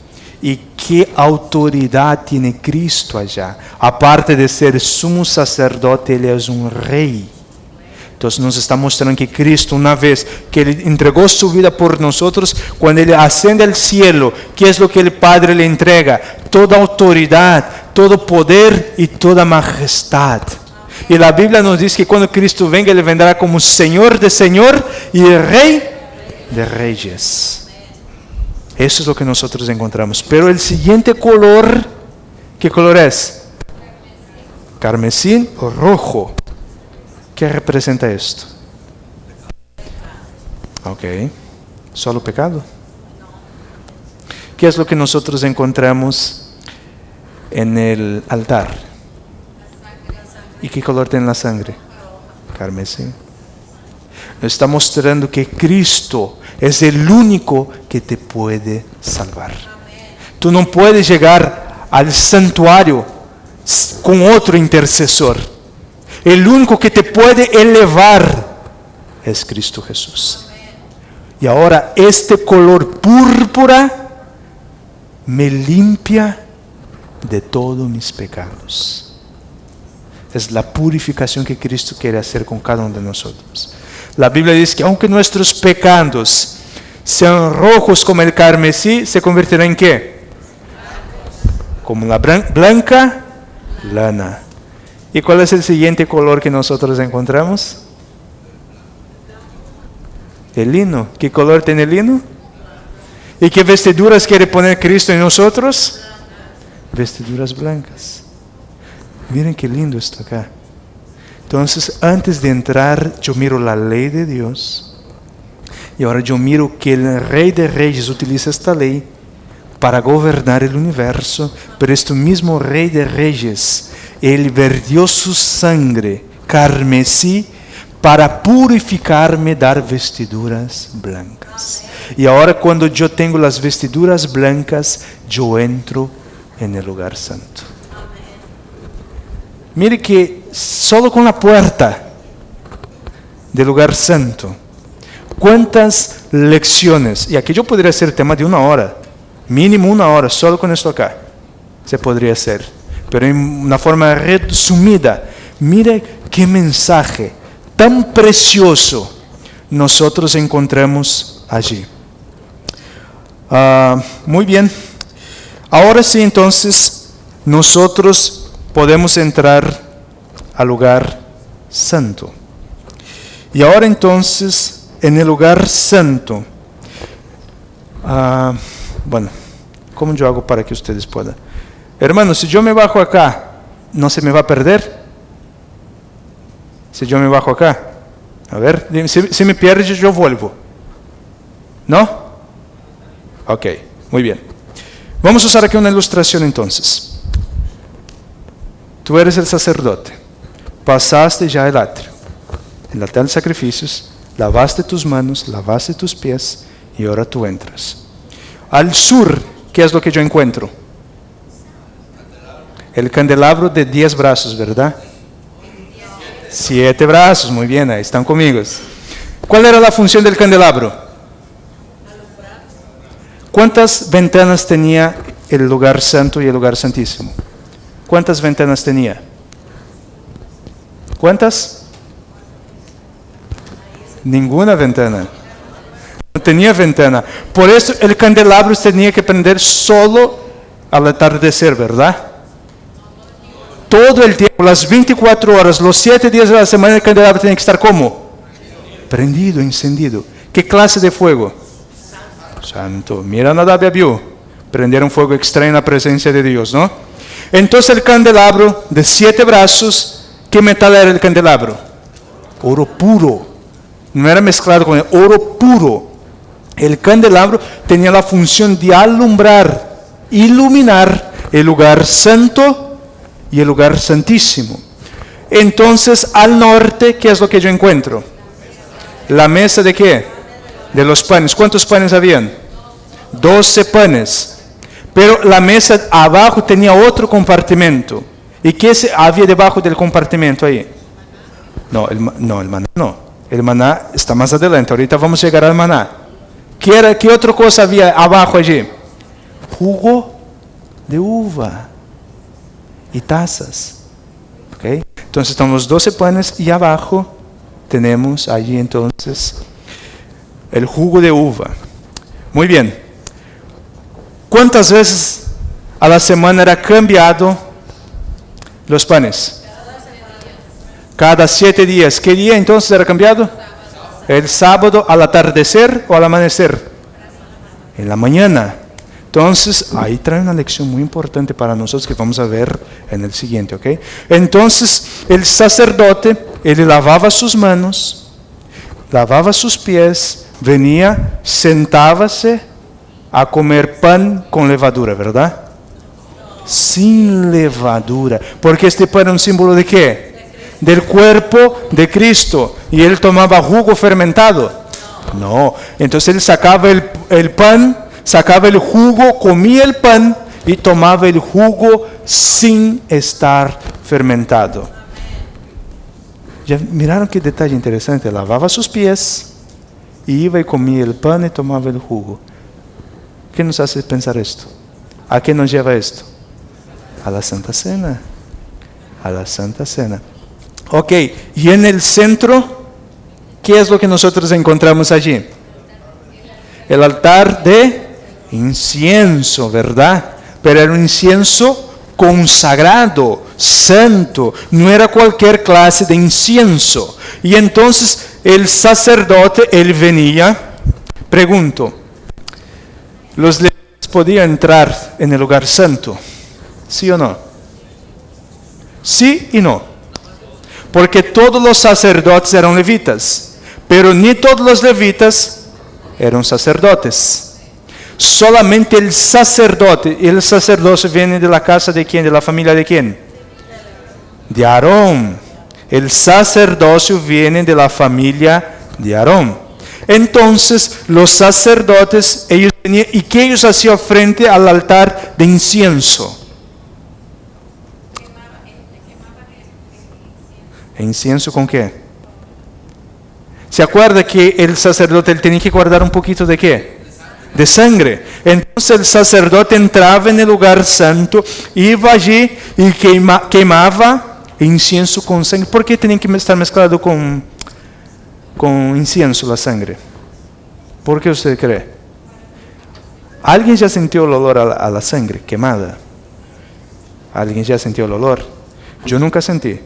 y qué autoridad tiene Cristo allá. Aparte de ser sumo sacerdote, Él es un rey. Entonces nos está mostrando que Cristo, una vez que Él entregó su vida por nosotros, cuando Él asciende al cielo, ¿qué es lo que el Padre le entrega? Toda autoridad, todo poder y toda majestad. Y la Biblia nos dice que cuando Cristo venga, Él vendrá como Señor de señor y Rey de reyes. Eso es lo que nosotros encontramos. Pero el siguiente color, ¿qué color es? Carmesí o rojo. ¿Qué representa esto? Ok. ¿Solo pecado? ¿Qué es lo que nosotros encontramos en el altar? ¿Y qué color tiene la sangre? Carmesí. Nos está mostrando que Cristo es el único que te puede salvar. Tú no puedes llegar al santuario con otro intercesor. El único que te puede elevar es Cristo Jesús. Y ahora este color púrpura me limpia de todos mis pecados. Es la purificación que Cristo quiere hacer con cada uno de nosotros. La Biblia dice que aunque nuestros pecados sean rojos como el carmesí, ¿se convertirá en qué? Como la blanca lana. ¿Y cuál es el siguiente color que nosotros encontramos? El lino. ¿Qué color tiene el lino? ¿Y qué vestiduras quiere poner Cristo en nosotros? Vestiduras blancas. Miren qué lindo esto acá. Entonces, antes de entrar, yo miro la ley de Dios. Y ahora yo miro que el Rey de Reyes utiliza esta ley para gobernar el universo. Pero este mismo Rey de Reyes, Él vertió su sangre carmesí para purificarme, dar vestiduras blancas. Y ahora cuando yo tengo las vestiduras blancas, yo entro en el lugar santo. Mire que solo con la puerta del lugar santo, cuántas lecciones, y aquí yo podría hacer tema de 1 hora, mínimo 1 hora, solo con esto acá, se podría hacer, pero en una forma resumida. Mire qué mensaje tan precioso nosotros encontramos allí. Muy bien, ahora sí, entonces nosotros podemos entrar al lugar santo. Y ahora entonces, en el lugar santo, bueno, ¿cómo yo hago para que ustedes puedan? Hermanos, si yo me bajo acá, ¿no se me va a perder? Si yo me bajo acá, a ver, si me pierde yo vuelvo. ¿No? Ok, muy bien. Vamos a usar aquí una ilustración entonces. Tú eres el sacerdote, pasaste ya el atrio, el altar de sacrificios, lavaste tus manos, lavaste tus pies y ahora tú entras. Al sur, ¿qué es lo que yo encuentro? El candelabro de 10 brazos, ¿verdad? 7 brazos, muy bien, ahí están conmigo. ¿Cuál era la función del candelabro? ¿Cuántas ventanas tenía el lugar santo y el lugar santísimo? ¿Cuántas ventanas tenía? ¿Cuántas? Ninguna ventana. No tenía ventana. Por eso el candelabro tenía que prender solo al atardecer, ¿verdad? Todo el tiempo, las 24 horas, los 7 días de la semana, el candelabro tenía que estar ¿cómo? Prendido, encendido. ¿Qué clase de fuego? Santo. Mira Nadab y Abiú. Prendieron fuego extraño en la presencia de Dios, ¿no? Entonces el candelabro de 7 brazos, ¿qué metal era el candelabro? Oro puro. No era mezclado con el oro puro. El candelabro tenía la función de alumbrar, iluminar el lugar santo y el lugar santísimo. Entonces al norte, ¿qué es lo que yo encuentro? La mesa de ¿qué? De los panes. ¿Cuántos panes habían? 12 panes. Pero la mesa abajo tenía otro compartimento. ¿Y qué había debajo del compartimento ahí? No, el maná no. El maná está más adelante. Ahorita vamos a llegar al maná. ¿Qué otra cosa había abajo allí? Jugo de uva y tazas. ¿Okay? Entonces están los 12 panes y abajo tenemos allí entonces el jugo de uva. Muy bien. ¿Cuántas veces a la semana era cambiado los panes? Cada 7 días. ¿Qué día entonces era cambiado? El sábado al atardecer o al amanecer. En la mañana. Entonces, ahí trae una lección muy importante para nosotros que vamos a ver en el siguiente, ¿ok? Entonces, el sacerdote, él lavaba sus manos, lavaba sus pies, venía, sentábase a comer pan con levadura, ¿verdad? Sin levadura. Porque este pan es un símbolo ¿de qué? Del cuerpo de Cristo. ¿Y él tomaba jugo fermentado? No. Entonces él sacaba el pan, sacaba el jugo, comía el pan y tomaba el jugo sin estar fermentado. ¿Ya miraron qué detalle interesante? Lavaba sus pies, iba y comía el pan y tomaba el jugo. ¿Qué nos hace pensar esto? ¿A qué nos lleva esto? A la Santa Cena. A la Santa Cena. Ok, y en el centro, ¿qué es lo que nosotros encontramos allí? El altar de incienso, ¿verdad? Pero era un incienso consagrado, santo, no era cualquier clase de incienso. Y entonces el sacerdote, él venía, pregunto, ¿los levitas podían entrar en el lugar santo? ¿Sí o no? Sí y no. Porque todos los sacerdotes eran levitas, pero ni todos los levitas eran sacerdotes. Solamente el sacerdote, y el sacerdocio viene de la casa de quién, de la familia de quién, de Aarón. El sacerdocio viene de la familia de Aarón. Entonces los sacerdotes, ellos tenían, ¿y qué ellos hacían frente al altar de incienso? ¿Incienso con qué? ¿Se acuerda que el sacerdote él tenía que guardar un poquito de qué? De sangre. Entonces el sacerdote entraba en el lugar santo, iba allí y quemaba incienso con sangre. ¿Por qué tenía que estar mezclado con incienso la sangre? ¿Por qué usted cree? ¿Alguien ya sintió el olor a la sangre quemada? ¿Alguien ya sintió el olor? Yo nunca sentí,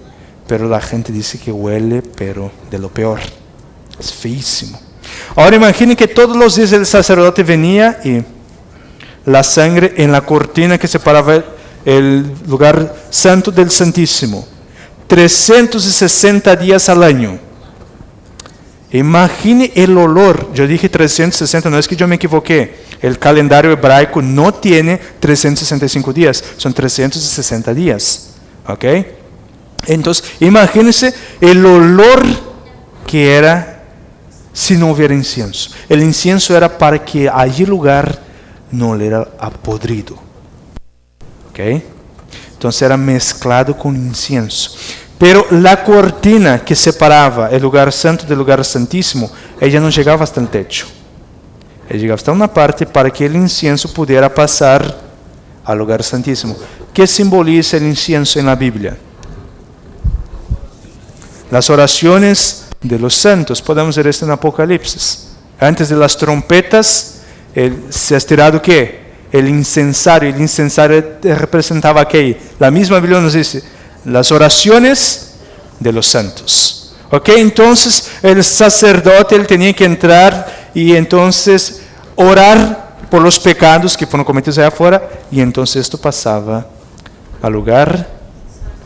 pero la gente dice que huele, pero de lo peor. Es feísimo. Ahora imaginen que todos los días el sacerdote venía y la sangre en la cortina que separaba el lugar santo del Santísimo. 360 días al año. Imagine el olor. Yo dije 360, no es que yo me equivoqué. El calendario hebraico no tiene 365 días, son 360 días. ¿Ok? Entonces, imagínense el olor que era si no hubiera incienso. El incienso era para que allí lugar no le era podrido. ¿Ok? Entonces era mezclado con incienso. Pero la cortina que separaba el lugar santo del lugar santísimo, ella no llegaba hasta el techo. Ella llegaba hasta una parte para que el incienso pudiera pasar al lugar santísimo. ¿Qué simboliza el incienso en la Biblia? Las oraciones de los santos. Podemos ver esto en Apocalipsis. Antes de las trompetas, se ha estirado ¿qué? El incensario. El incensario representaba ¿qué? La misma Biblia nos dice, las oraciones de los santos. ¿Ok? Entonces el sacerdote él tenía que entrar y entonces orar por los pecados que fueron cometidos allá afuera, y entonces esto pasaba al lugar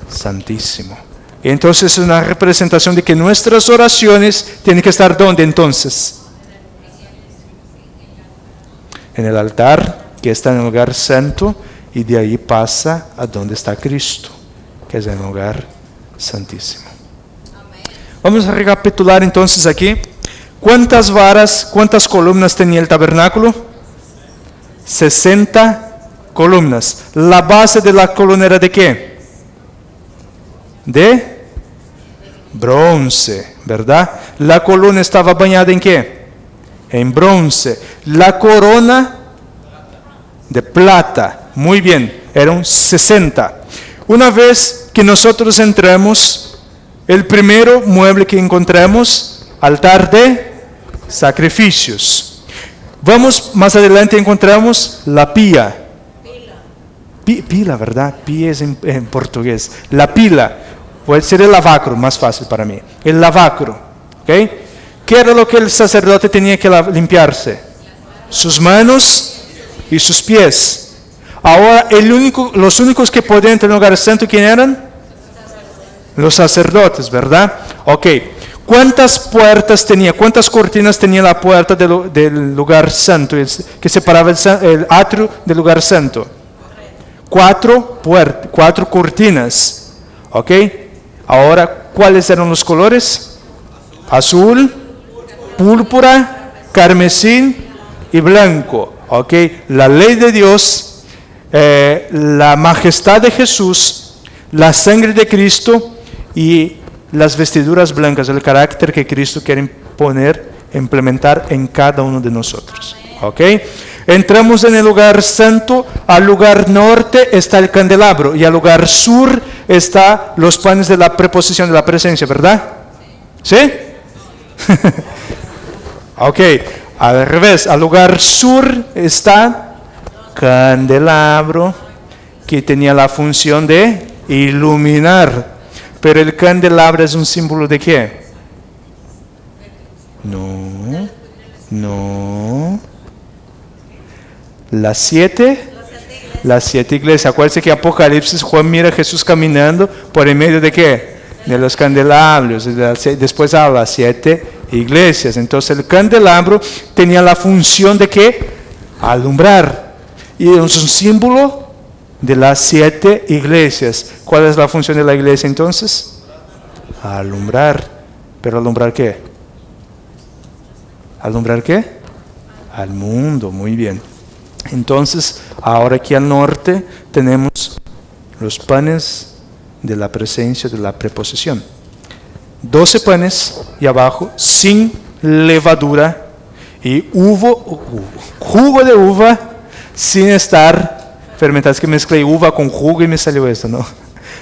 santísimo. Entonces es una representación de que nuestras oraciones tienen que estar ¿dónde entonces? En el altar que está en el lugar santo, y de ahí pasa a donde está Cristo, que es en el lugar santísimo. Vamos a recapitular entonces aquí. ¿Cuántas varas, cuántas columnas tenía el tabernáculo? 60 columnas. ¿La base de la columna era de qué? De bronce, ¿verdad? La columna estaba bañada ¿en qué? En bronce. La corona de plata. Muy bien, eran 60. Una vez que nosotros entramos, el primero mueble que encontramos, altar de sacrificios. Vamos más adelante, encontramos la pila. Pila, ¿verdad? Pila es en portugués. La pila. Puede ser el lavacro, más fácil para mí. El lavacro. ¿Okay? ¿Qué era lo que el sacerdote tenía que limpiarse? Sus manos y sus pies. Ahora, los únicos que podían entrar en el lugar santo, ¿quién eran? Los sacerdotes, ¿verdad? Ok. ¿Cuántas puertas tenía? ¿Cuántas cortinas tenía la puerta del lugar santo que separaba el atrio del lugar santo? 4 cortinas. ¿Ok? Ahora, ¿cuáles eran los colores? Azul, púrpura, carmesí y blanco. ¿Ok? La ley de Dios, la majestad de Jesús, la sangre de Cristo y las vestiduras blancas, el carácter que Cristo quiere implementar en cada uno de nosotros. ¿Ok? Entramos en el lugar santo. Al lugar norte está el candelabro y al lugar sur está los panes de la preposición de la presencia, ¿verdad? ¿Sí? Ok, al revés, al lugar sur está candelabro, que tenía la función de iluminar. Pero el candelabro es un símbolo de qué? No. Las 7 Las 7 iglesias. Acuérdense que Apocalipsis, Juan mira a Jesús caminando por en medio de ¿qué? De los candelabros. Después habla las 7 iglesias. Entonces el candelabro tenía la función de ¿qué? Alumbrar. Y es un símbolo de las 7 iglesias. ¿Cuál es la función de la iglesia entonces? Alumbrar. ¿Pero alumbrar qué? ¿Alumbrar qué? Al mundo, muy bien. Entonces, ahora aquí al norte tenemos los panes de la presencia de la preposición. 12 panes y abajo sin levadura y jugo de uva sin estar fermentado. Es que mezclé uva con jugo y me salió esto, ¿no?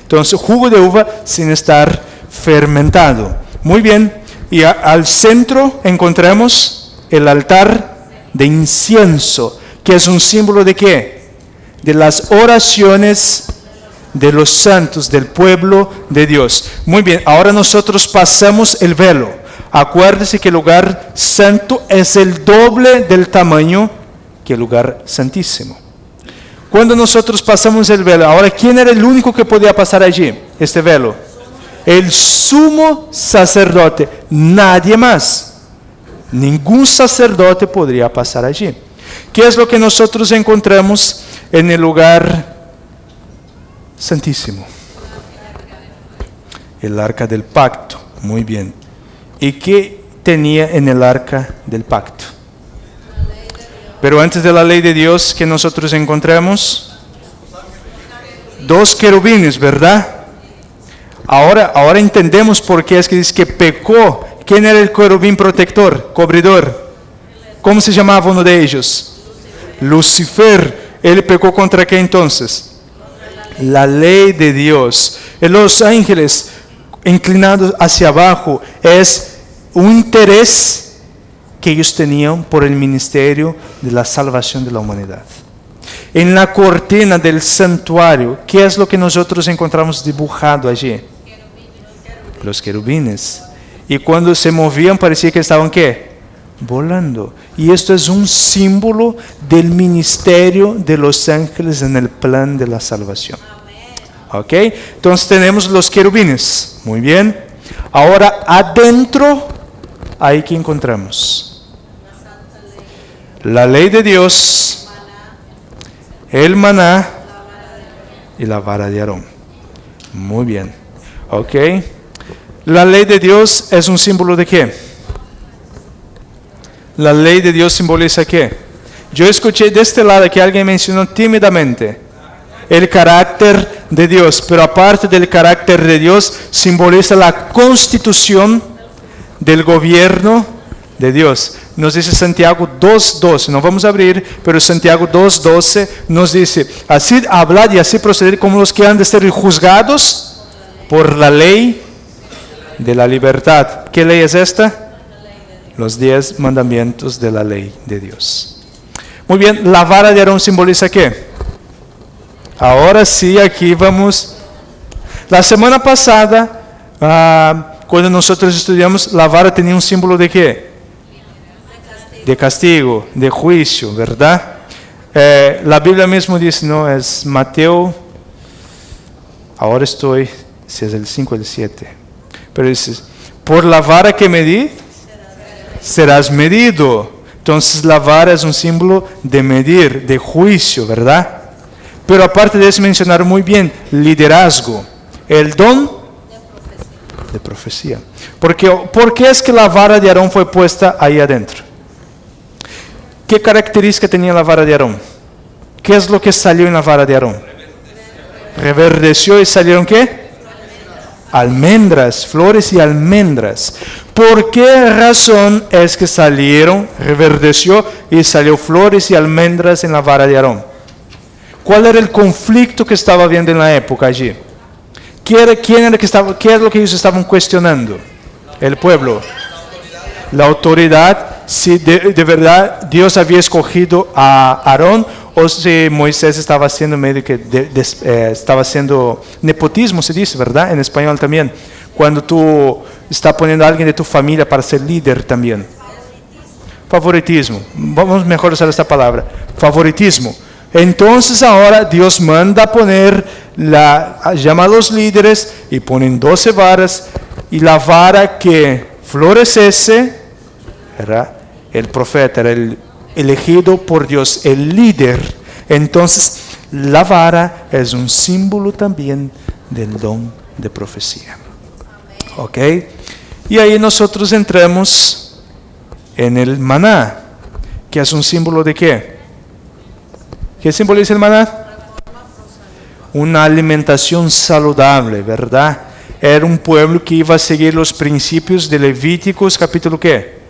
Entonces, jugo de uva sin estar fermentado. Muy bien. Y al centro encontramos el altar de incienso, que es un símbolo de ¿qué? De las oraciones de los santos, del pueblo de Dios. Muy bien, ahora nosotros pasamos el velo. Acuérdese que el lugar santo es el doble del tamaño que el lugar santísimo. Cuando nosotros pasamos el velo, ahora ¿quién era el único que podía pasar allí, este velo? El sumo sacerdote, nadie más. Ningún sacerdote podría pasar allí. ¿Qué es lo que nosotros encontramos en el lugar santísimo? El arca del pacto, muy bien. ¿Y qué tenía en el arca del pacto? Pero antes de la ley de Dios, ¿qué nosotros encontramos? 2 querubines, ¿verdad? Ahora entendemos por qué es que dice que pecó. ¿Quién era el querubín protector, cubridor? ¿Cómo se llamaba uno de ellos? Lucifer. ¿Él pecó contra qué entonces? La ley de Dios. Los ángeles inclinados hacia abajo es un interés que ellos tenían por el ministerio de la salvación de la humanidad. En la cortina del santuario, ¿qué es lo que nosotros encontramos dibujado allí? Los querubines. Y cuando se movían parecía que estaban ¿qué? Volando. Y esto es un símbolo del ministerio de los ángeles en el plan de la salvación. ¿Ok? Entonces tenemos los querubines. Muy bien. Ahora adentro, ahí que encontramos la ley de Dios, el maná y la vara de Aarón. Muy bien. ¿Ok? La ley de Dios es un símbolo de ¿qué? La ley de Dios simboliza ¿qué? Yo escuché de este lado que alguien mencionó tímidamente el carácter de Dios, pero aparte del carácter de Dios, simboliza la constitución del gobierno de Dios. Nos dice Santiago 2:12, no vamos a abrir, pero Santiago 2:12 nos dice, así hablad y así proceder como los que han de ser juzgados por la ley de la libertad. ¿Qué ley es esta? Los 10 mandamientos de la ley de Dios. Muy bien, la vara de Aarón simboliza ¿qué? Ahora sí, aquí vamos. La semana pasada, cuando nosotros estudiamos, la vara tenía un símbolo de ¿qué? De castigo, de juicio, ¿verdad? La Biblia mismo dice, no, es Mateo, ahora estoy, si es el 5 o el 7, pero dice, por la vara que medí, serás medido. Entonces la vara es un símbolo de medir, de juicio, ¿verdad? Pero aparte de eso mencionar muy bien, liderazgo, el don de profecía. ¿Por qué es que la vara de Aarón fue puesta ahí adentro? ¿Qué característica tenía la vara de Aarón? ¿Qué es lo que salió en la vara de Aarón? Reverdeció y salieron ¿qué? Almendras, flores y almendras. ¿Por qué razón es que salieron, reverdeció y salió flores y almendras en la vara de Aarón? ¿Cuál era el conflicto que estaba habiendo en la época allí? ¿Qué es lo que ellos estaban cuestionando? El pueblo. La autoridad, si de verdad Dios había escogido a Aarón o si Moisés estaba haciendo medio que estaba haciendo nepotismo, se dice, ¿verdad? En español también. Cuando tú estás poniendo a alguien de tu familia para ser líder también. Favoritismo. Vamos mejor usar esta palabra. Favoritismo. Entonces ahora Dios manda poner, llama a los líderes y ponen 12 varas, y la vara que floreciese era el profeta, era el elegido por Dios, el líder. Entonces la vara es un símbolo también del don de profecía. ¿Ok? Y ahí nosotros entramos en el maná, que es un símbolo de ¿qué? ¿Qué simboliza el maná? Una alimentación saludable, ¿verdad? Era un pueblo que iba a seguir los principios de Levíticos capítulo ¿qué?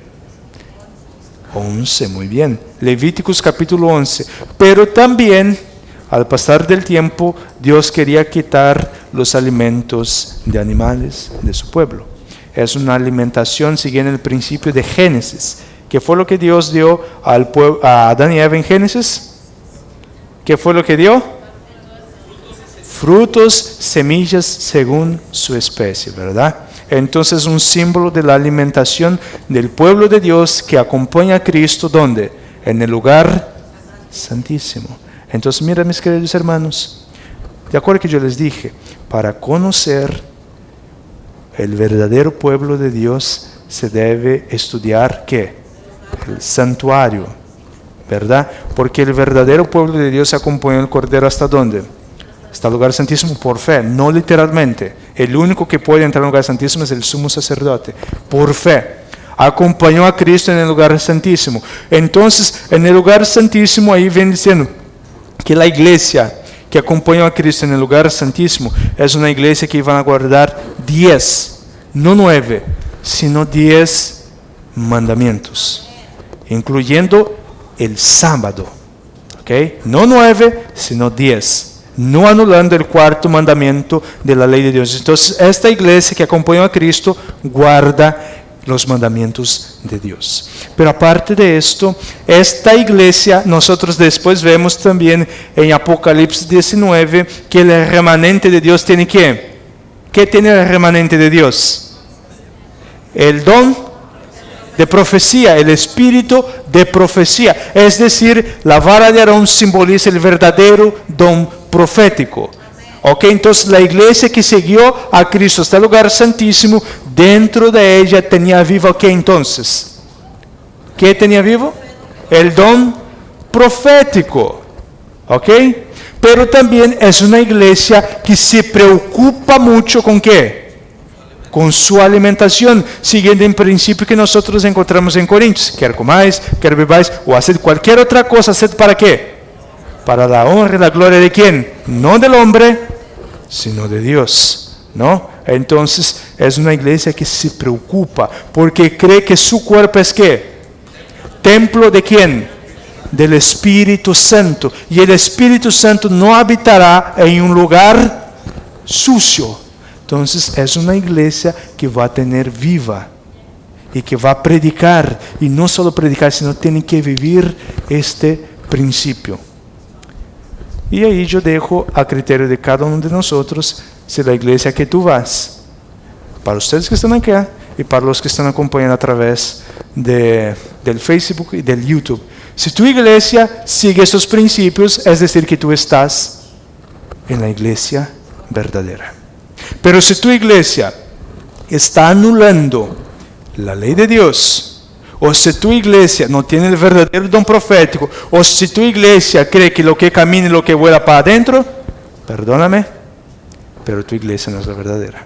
11, muy bien. Levíticos capítulo 11. Pero también, al pasar del tiempo, Dios quería quitar los alimentos de animales de su pueblo. Es una alimentación siguiendo el principio de Génesis. ¿Qué fue lo que Dios dio a Adán y Eva en Génesis? ¿Qué fue lo que dio? Frutos, semillas según su especie, ¿verdad? Entonces un símbolo de la alimentación del pueblo de Dios que acompaña a Cristo, ¿dónde? En el lugar santísimo. Entonces mira, mis queridos hermanos, de acuerdo que yo les dije, para conocer el verdadero pueblo de Dios se debe estudiar ¿qué? El santuario, ¿verdad? Porque el verdadero pueblo de Dios acompañó al Cordero ¿hasta dónde? Hasta el lugar santísimo por fe, no literalmente. El único que puede entrar al lugar santísimo es el sumo sacerdote, por fe. Acompañó a Cristo en el lugar santísimo. Entonces, en el lugar santísimo, ahí viene diciendo que la iglesia que acompañó a Cristo en el lugar santísimo es una iglesia que iban a guardar 10, no 9, sino 10 mandamientos, incluyendo el sábado. ¿Okay? No 9, sino 10. No anulando el cuarto mandamiento de la ley de Dios. Entonces, esta iglesia que acompañó a Cristo guarda los mandamientos de Dios. Pero aparte de esto, esta iglesia, nosotros después vemos también en Apocalipsis 19 que el remanente de Dios tiene ¿qué? ¿Qué tiene el remanente de Dios? El don de profecía, el espíritu de profecía. Es decir, la vara de Aarón simboliza el verdadero don profético. Ok, entonces la iglesia que siguió a Cristo hasta el lugar santísimo, dentro de ella tenía vivo ¿qué entonces? ¿Qué tenía vivo? El don profético. Ok, pero también es una iglesia que se preocupa mucho con ¿qué? Con su alimentación, siguiendo el principio que nosotros encontramos en Corintios. Quer comáis, quer bebáis, o haced cualquier otra cosa, haced ¿para qué? Para la honra y la gloria de ¿quién? No del hombre, sino de Dios, ¿no? Entonces es una iglesia que se preocupa porque cree que su cuerpo es ¿qué? Templo de ¿quién? Del Espíritu Santo. Y el Espíritu Santo no habitará en un lugar sucio. Entonces es una iglesia que va a tener viva y que va a predicar. Y no solo predicar, sino tiene que vivir este principio. Y ahí yo dejo a criterio de cada uno de nosotros si la iglesia que tú vas, para ustedes que están acá y para los que están acompañando a través del Facebook y del YouTube. Si tu iglesia sigue estos principios, es decir, que tú estás en la iglesia verdadera. Pero si tu iglesia está anulando la ley de Dios, o si tu iglesia no tiene el verdadero don profético, o si tu iglesia cree que lo que camina y lo que vuela para adentro, perdóname, pero tu iglesia no es la verdadera.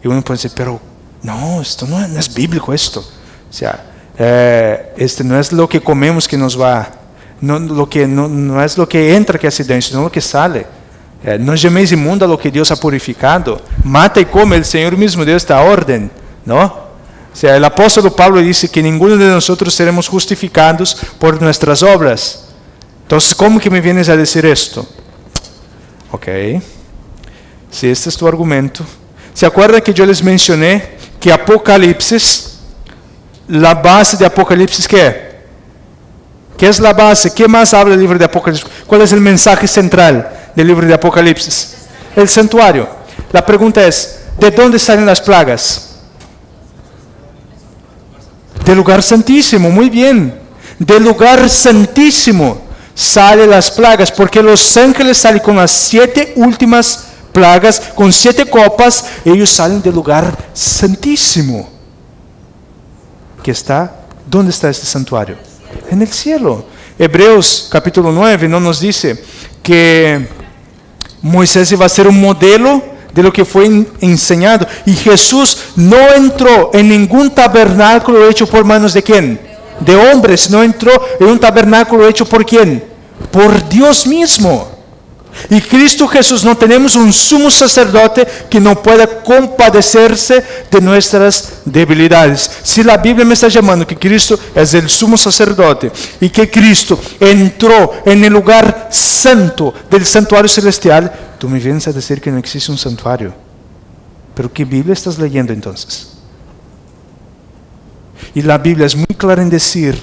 Y uno puede decir, pero no, esto no es bíblico esto. O sea, este no es lo que comemos que nos va, no es lo que entra que hace daño, sino lo que sale. No llaméis inmunda lo que Dios ha purificado. Mata y come, el Señor mismo dio esta orden, ¿no? O sea, el apóstol Pablo dice que ninguno de nosotros seremos justificados por nuestras obras. Entonces, ¿cómo que me vienes a decir esto? Ok, si este es tu argumento. ¿Se acuerdan que yo les mencioné que Apocalipsis, la base de Apocalipsis, ¿qué? ¿Qué es la base? ¿Qué más habla el libro de Apocalipsis? ¿Cuál es el mensaje central del libro de Apocalipsis? El santuario. La pregunta es, ¿de dónde salen las plagas? Del lugar santísimo, muy bien. Del lugar santísimo. salen las plagas, porque los ángeles salen con las 7 últimas plagas, con 7 copas, ellos salen del lugar santísimo. Que está, ¿dónde está este santuario? En el cielo. Hebreos capítulo 9 no nos dice que Moisés iba a ser un modelo de lo que fue enseñado. Y Jesús no entró en ningún tabernáculo hecho por manos de ¿quién? De hombres. No entró en un tabernáculo hecho por ¿quién? Por Dios mismo. Y Cristo Jesús, no tenemos un sumo sacerdote que no pueda compadecerse de nuestras debilidades. Si la Biblia me está llamando que Cristo es el sumo sacerdote y que Cristo entró en el lugar santo del santuario celestial, tú me vienes a decir que no existe un santuario. ¿Pero qué Biblia estás leyendo entonces? Y la Biblia es muy clara en decir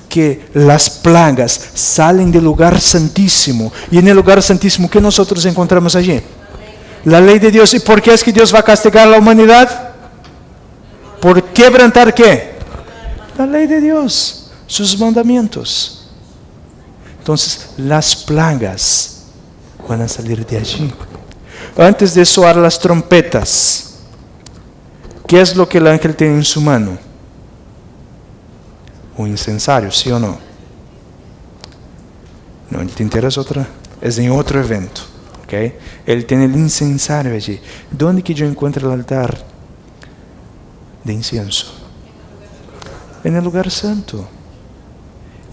que las plagas salen del lugar santísimo. Y en el lugar santísimo, ¿qué nosotros encontramos allí? La ley de Dios. ¿Y por qué es que Dios va a castigar a la humanidad? ¿Por quebrantar qué? La ley de Dios, sus mandamientos. Entonces, las plagas van a salir de allí. Antes de sonar las trompetas, ¿qué es lo que el ángel tiene en su mano? Un incensario, ¿sí o no? No, el tintero es en otro evento, ¿ok? Él tiene el incensario allí. ¿Dónde que yo encuentro el altar de incienso? En el lugar santo.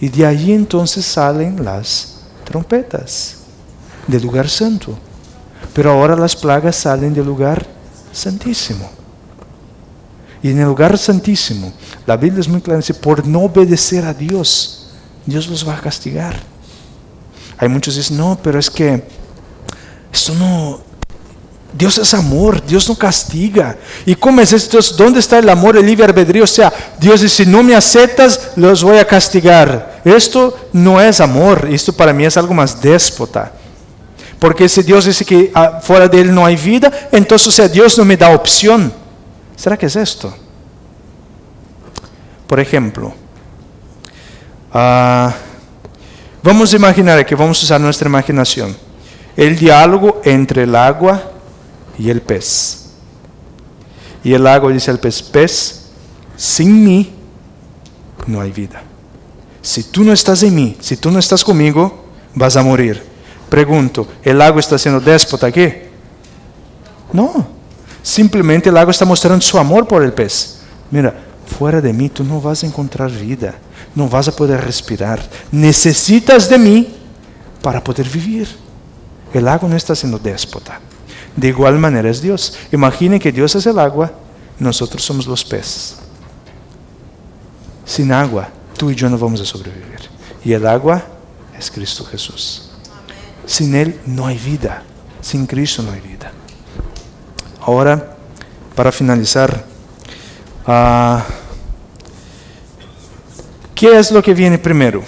Y de allí entonces salen las trompetas del lugar santo. Pero ahora las plagas salen del lugar santísimo. Y en el lugar santísimo, la Biblia es muy clara, dice, por no obedecer a Dios, Dios los va a castigar. Hay muchos que dicen, no, pero es que esto no, Dios es amor, Dios no castiga. ¿Y cómo es esto? ¿Dónde está el amor, el libre albedrío? O sea, Dios dice, si no me aceptas, los voy a castigar. Esto no es amor, esto para mí es algo más déspota. Porque si Dios dice que fuera de Él no hay vida, entonces, o sea, Dios no me da opción. ¿Será que es esto? Por ejemplo, vamos a imaginar que vamos a usar nuestra imaginación. El diálogo entre el agua y el pez. Y el agua dice al pez, pez, sin mí no hay vida. Si tú no estás en mí, si tú no estás conmigo, vas a morir. Pregunto, ¿el agua está siendo déspota aquí? No. Simplemente el agua está mostrando su amor por el pez. Mira, fuera de mí tú no vas a encontrar vida, no vas a poder respirar. Necesitas de mí para poder vivir. El agua no está siendo déspota. De igual manera es Dios. Imaginen que Dios es el agua, nosotros somos los peces. Sin agua, tú y yo no vamos a sobrevivir. Y el agua es Cristo Jesús. Sin Él no hay vida. Sin Cristo no hay vida. Ahora, para finalizar, ¿qué es lo que viene primero?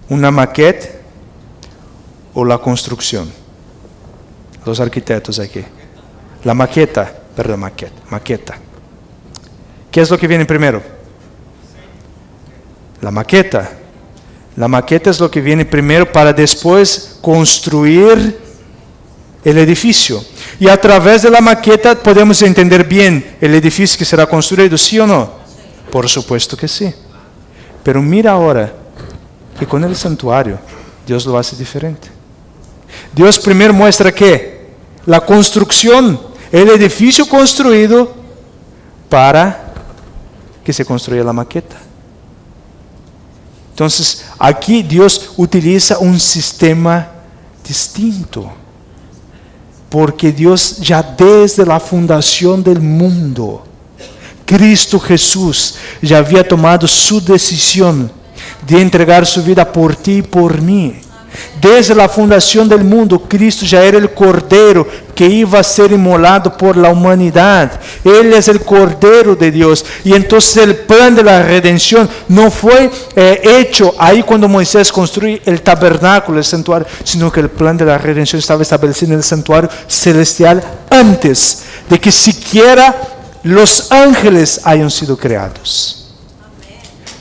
¿Una maqueta o la construcción? Los arquitectos aquí. La maqueta. ¿Qué es lo que viene primero? La maqueta. La maqueta es lo que viene primero para después construir el edificio. Y a través de la maqueta podemos entender bien el edificio que será construido, ¿sí o no? Por supuesto que sí. Pero mira ahora que con el santuario Dios lo hace diferente. Dios primero muestra que la construcción, el edificio construido para que se construya la maqueta. Entonces, aquí Dios utiliza un sistema distinto. Porque Dios ya desde la fundación del mundo, Cristo Jesús ya había tomado su decisión de entregar su vida por ti y por mí. Desde la fundación del mundo, Cristo ya era el Cordero que iba a ser inmolado por la humanidad. Él es el Cordero de Dios. Y entonces el plan de la redención no fue hecho ahí cuando Moisés construyó el tabernáculo, el santuario, sino que el plan de la redención estaba establecido en el santuario celestial antes de que siquiera los ángeles hayan sido creados.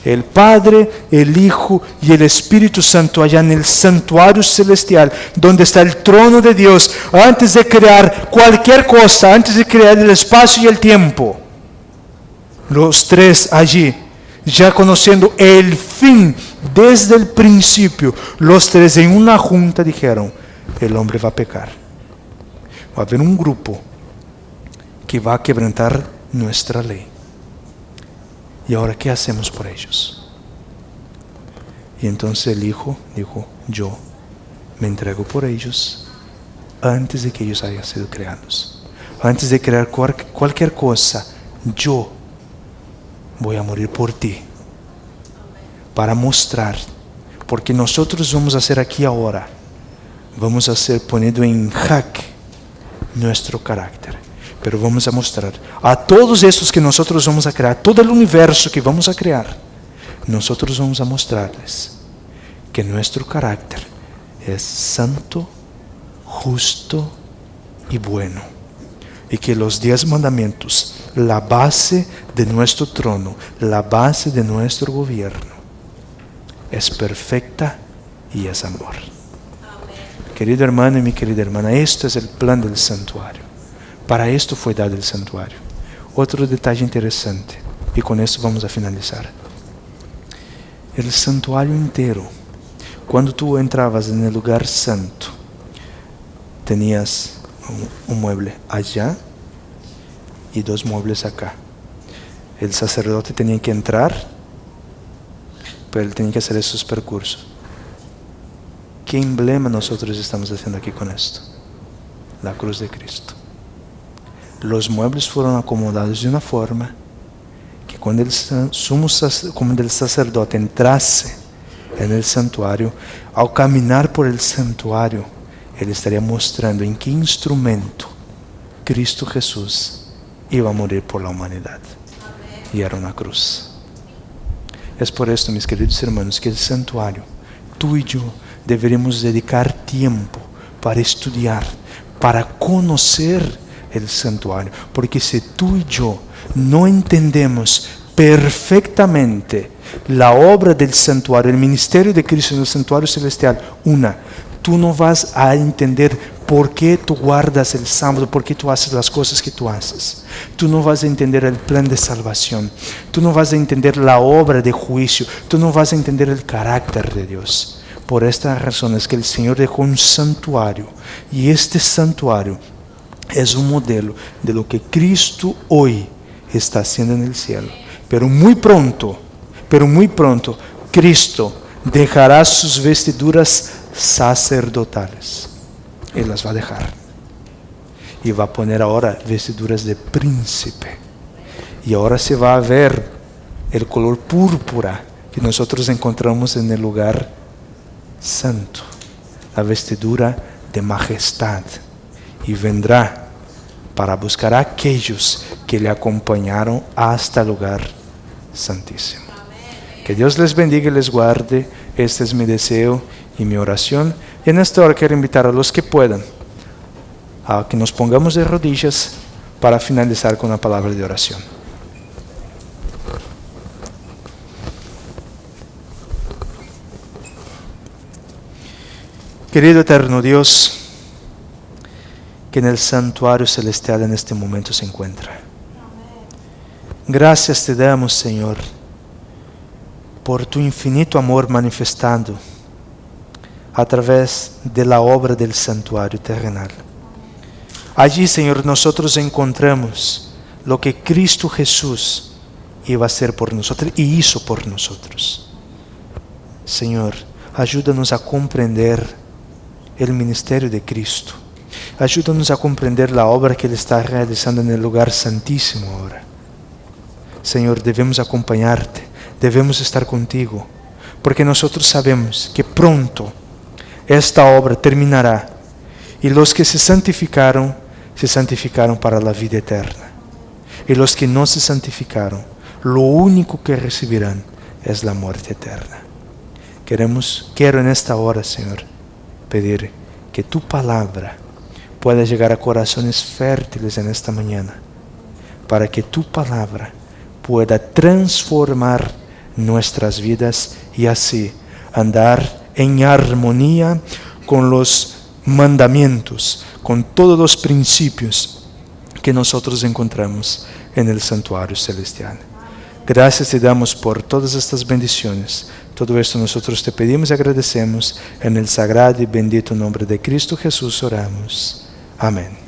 el Padre, el Hijo y el Espíritu Santo allá en el santuario celestial, donde está el trono de Dios, antes de crear cualquier cosa, antes de crear el espacio y el tiempo. Los tres allí, ya conociendo el fin desde el principio, los tres en una junta dijeron, el hombre va a pecar. Va a haber un grupo que va a quebrantar nuestra ley. ¿Y ahora qué hacemos por ellos? Y entonces el Hijo dijo, yo me entrego por ellos antes de que ellos hayan sido creados. Antes de crear cualquier cosa, yo voy a morir por ti. Para mostrar, porque nosotros vamos a hacer aquí ahora, vamos a hacer poniendo en jaque nuestro carácter. Pero vamos a mostrar a todos estos que nosotros vamos a crear, todo el universo que vamos a crear, nosotros vamos a mostrarles que nuestro carácter es santo, justo y bueno. Y que los 10 mandamientos, la base de nuestro trono, la base de nuestro gobierno, es perfecta y es amor. Querido hermano y mi querida hermana, esto es el plan del santuario. Para esto fue dado el santuario. Otro detalle interesante, y con esto vamos a finalizar. El santuario entero, cuando tú entrabas en el lugar santo, tenías un mueble allá y 2 muebles acá. El sacerdote tenía que entrar, pero él tenía que hacer esos percursos. ¿Qué emblema nosotros estamos haciendo aquí con esto? La cruz de Cristo. Los muebles fueron acomodados de una forma que cuando el sacerdote entrase en el santuario, al caminar por el santuario, él estaría mostrando en qué instrumento Cristo Jesús iba a morir por la humanidad. Y era una cruz. Es por esto, mis queridos hermanos, que el santuario, tú y yo, deberíamos dedicar tiempo para estudiar, para conocer el santuario, porque si tú y yo no entendemos perfectamente la obra del santuario, el ministerio de Cristo en el santuario celestial, tú no vas a entender por qué tú guardas el sábado, por qué tú haces las cosas que tú haces. Tú no vas a entender el plan de salvación, tú no vas a entender la obra de juicio, tú no vas a entender el carácter de Dios. Por esta razón es que el Señor dejó un santuario, y este santuario es un modelo de lo que Cristo hoy está haciendo en el cielo. Pero muy pronto, Cristo dejará sus vestiduras sacerdotales. Él las va a dejar. Y va a poner ahora vestiduras de príncipe. Y ahora se va a ver el color púrpura que nosotros encontramos en el lugar santo. La vestidura de majestad. Y vendrá para buscar a aquellos que le acompañaron hasta el lugar santísimo. Que Dios les bendiga y les guarde. Este es mi deseo y mi oración. Y en esta hora quiero invitar a los que puedan a que nos pongamos de rodillas para finalizar con una palabra de oración. Querido eterno Dios, que en el santuario celestial en este momento se encuentra. Gracias te damos, Señor, por tu infinito amor manifestado a través de la obra del santuario terrenal. Allí, Señor, nosotros encontramos lo que Cristo Jesús iba a hacer por nosotros y hizo por nosotros. Señor, ayúdanos a comprender el ministerio de Cristo. Ayúdanos a comprender la obra que Él está realizando en el lugar santísimo ahora. Señor, debemos acompañarte, debemos estar contigo, porque nosotros sabemos que pronto esta obra terminará y los que se santificaron para la vida eterna. Y los que no se santificaron, lo único que recibirán es la muerte eterna. Quiero en esta hora, Señor, pedir que tu palabra pueda llegar a corazones fértiles en esta mañana, para que tu palabra pueda transformar nuestras vidas y así andar en armonía con los mandamientos, con todos los principios que nosotros encontramos en el santuario celestial. Gracias te damos por todas estas bendiciones. Todo esto nosotros te pedimos y agradecemos. En el sagrado y bendito nombre de Cristo Jesús oramos. Amén.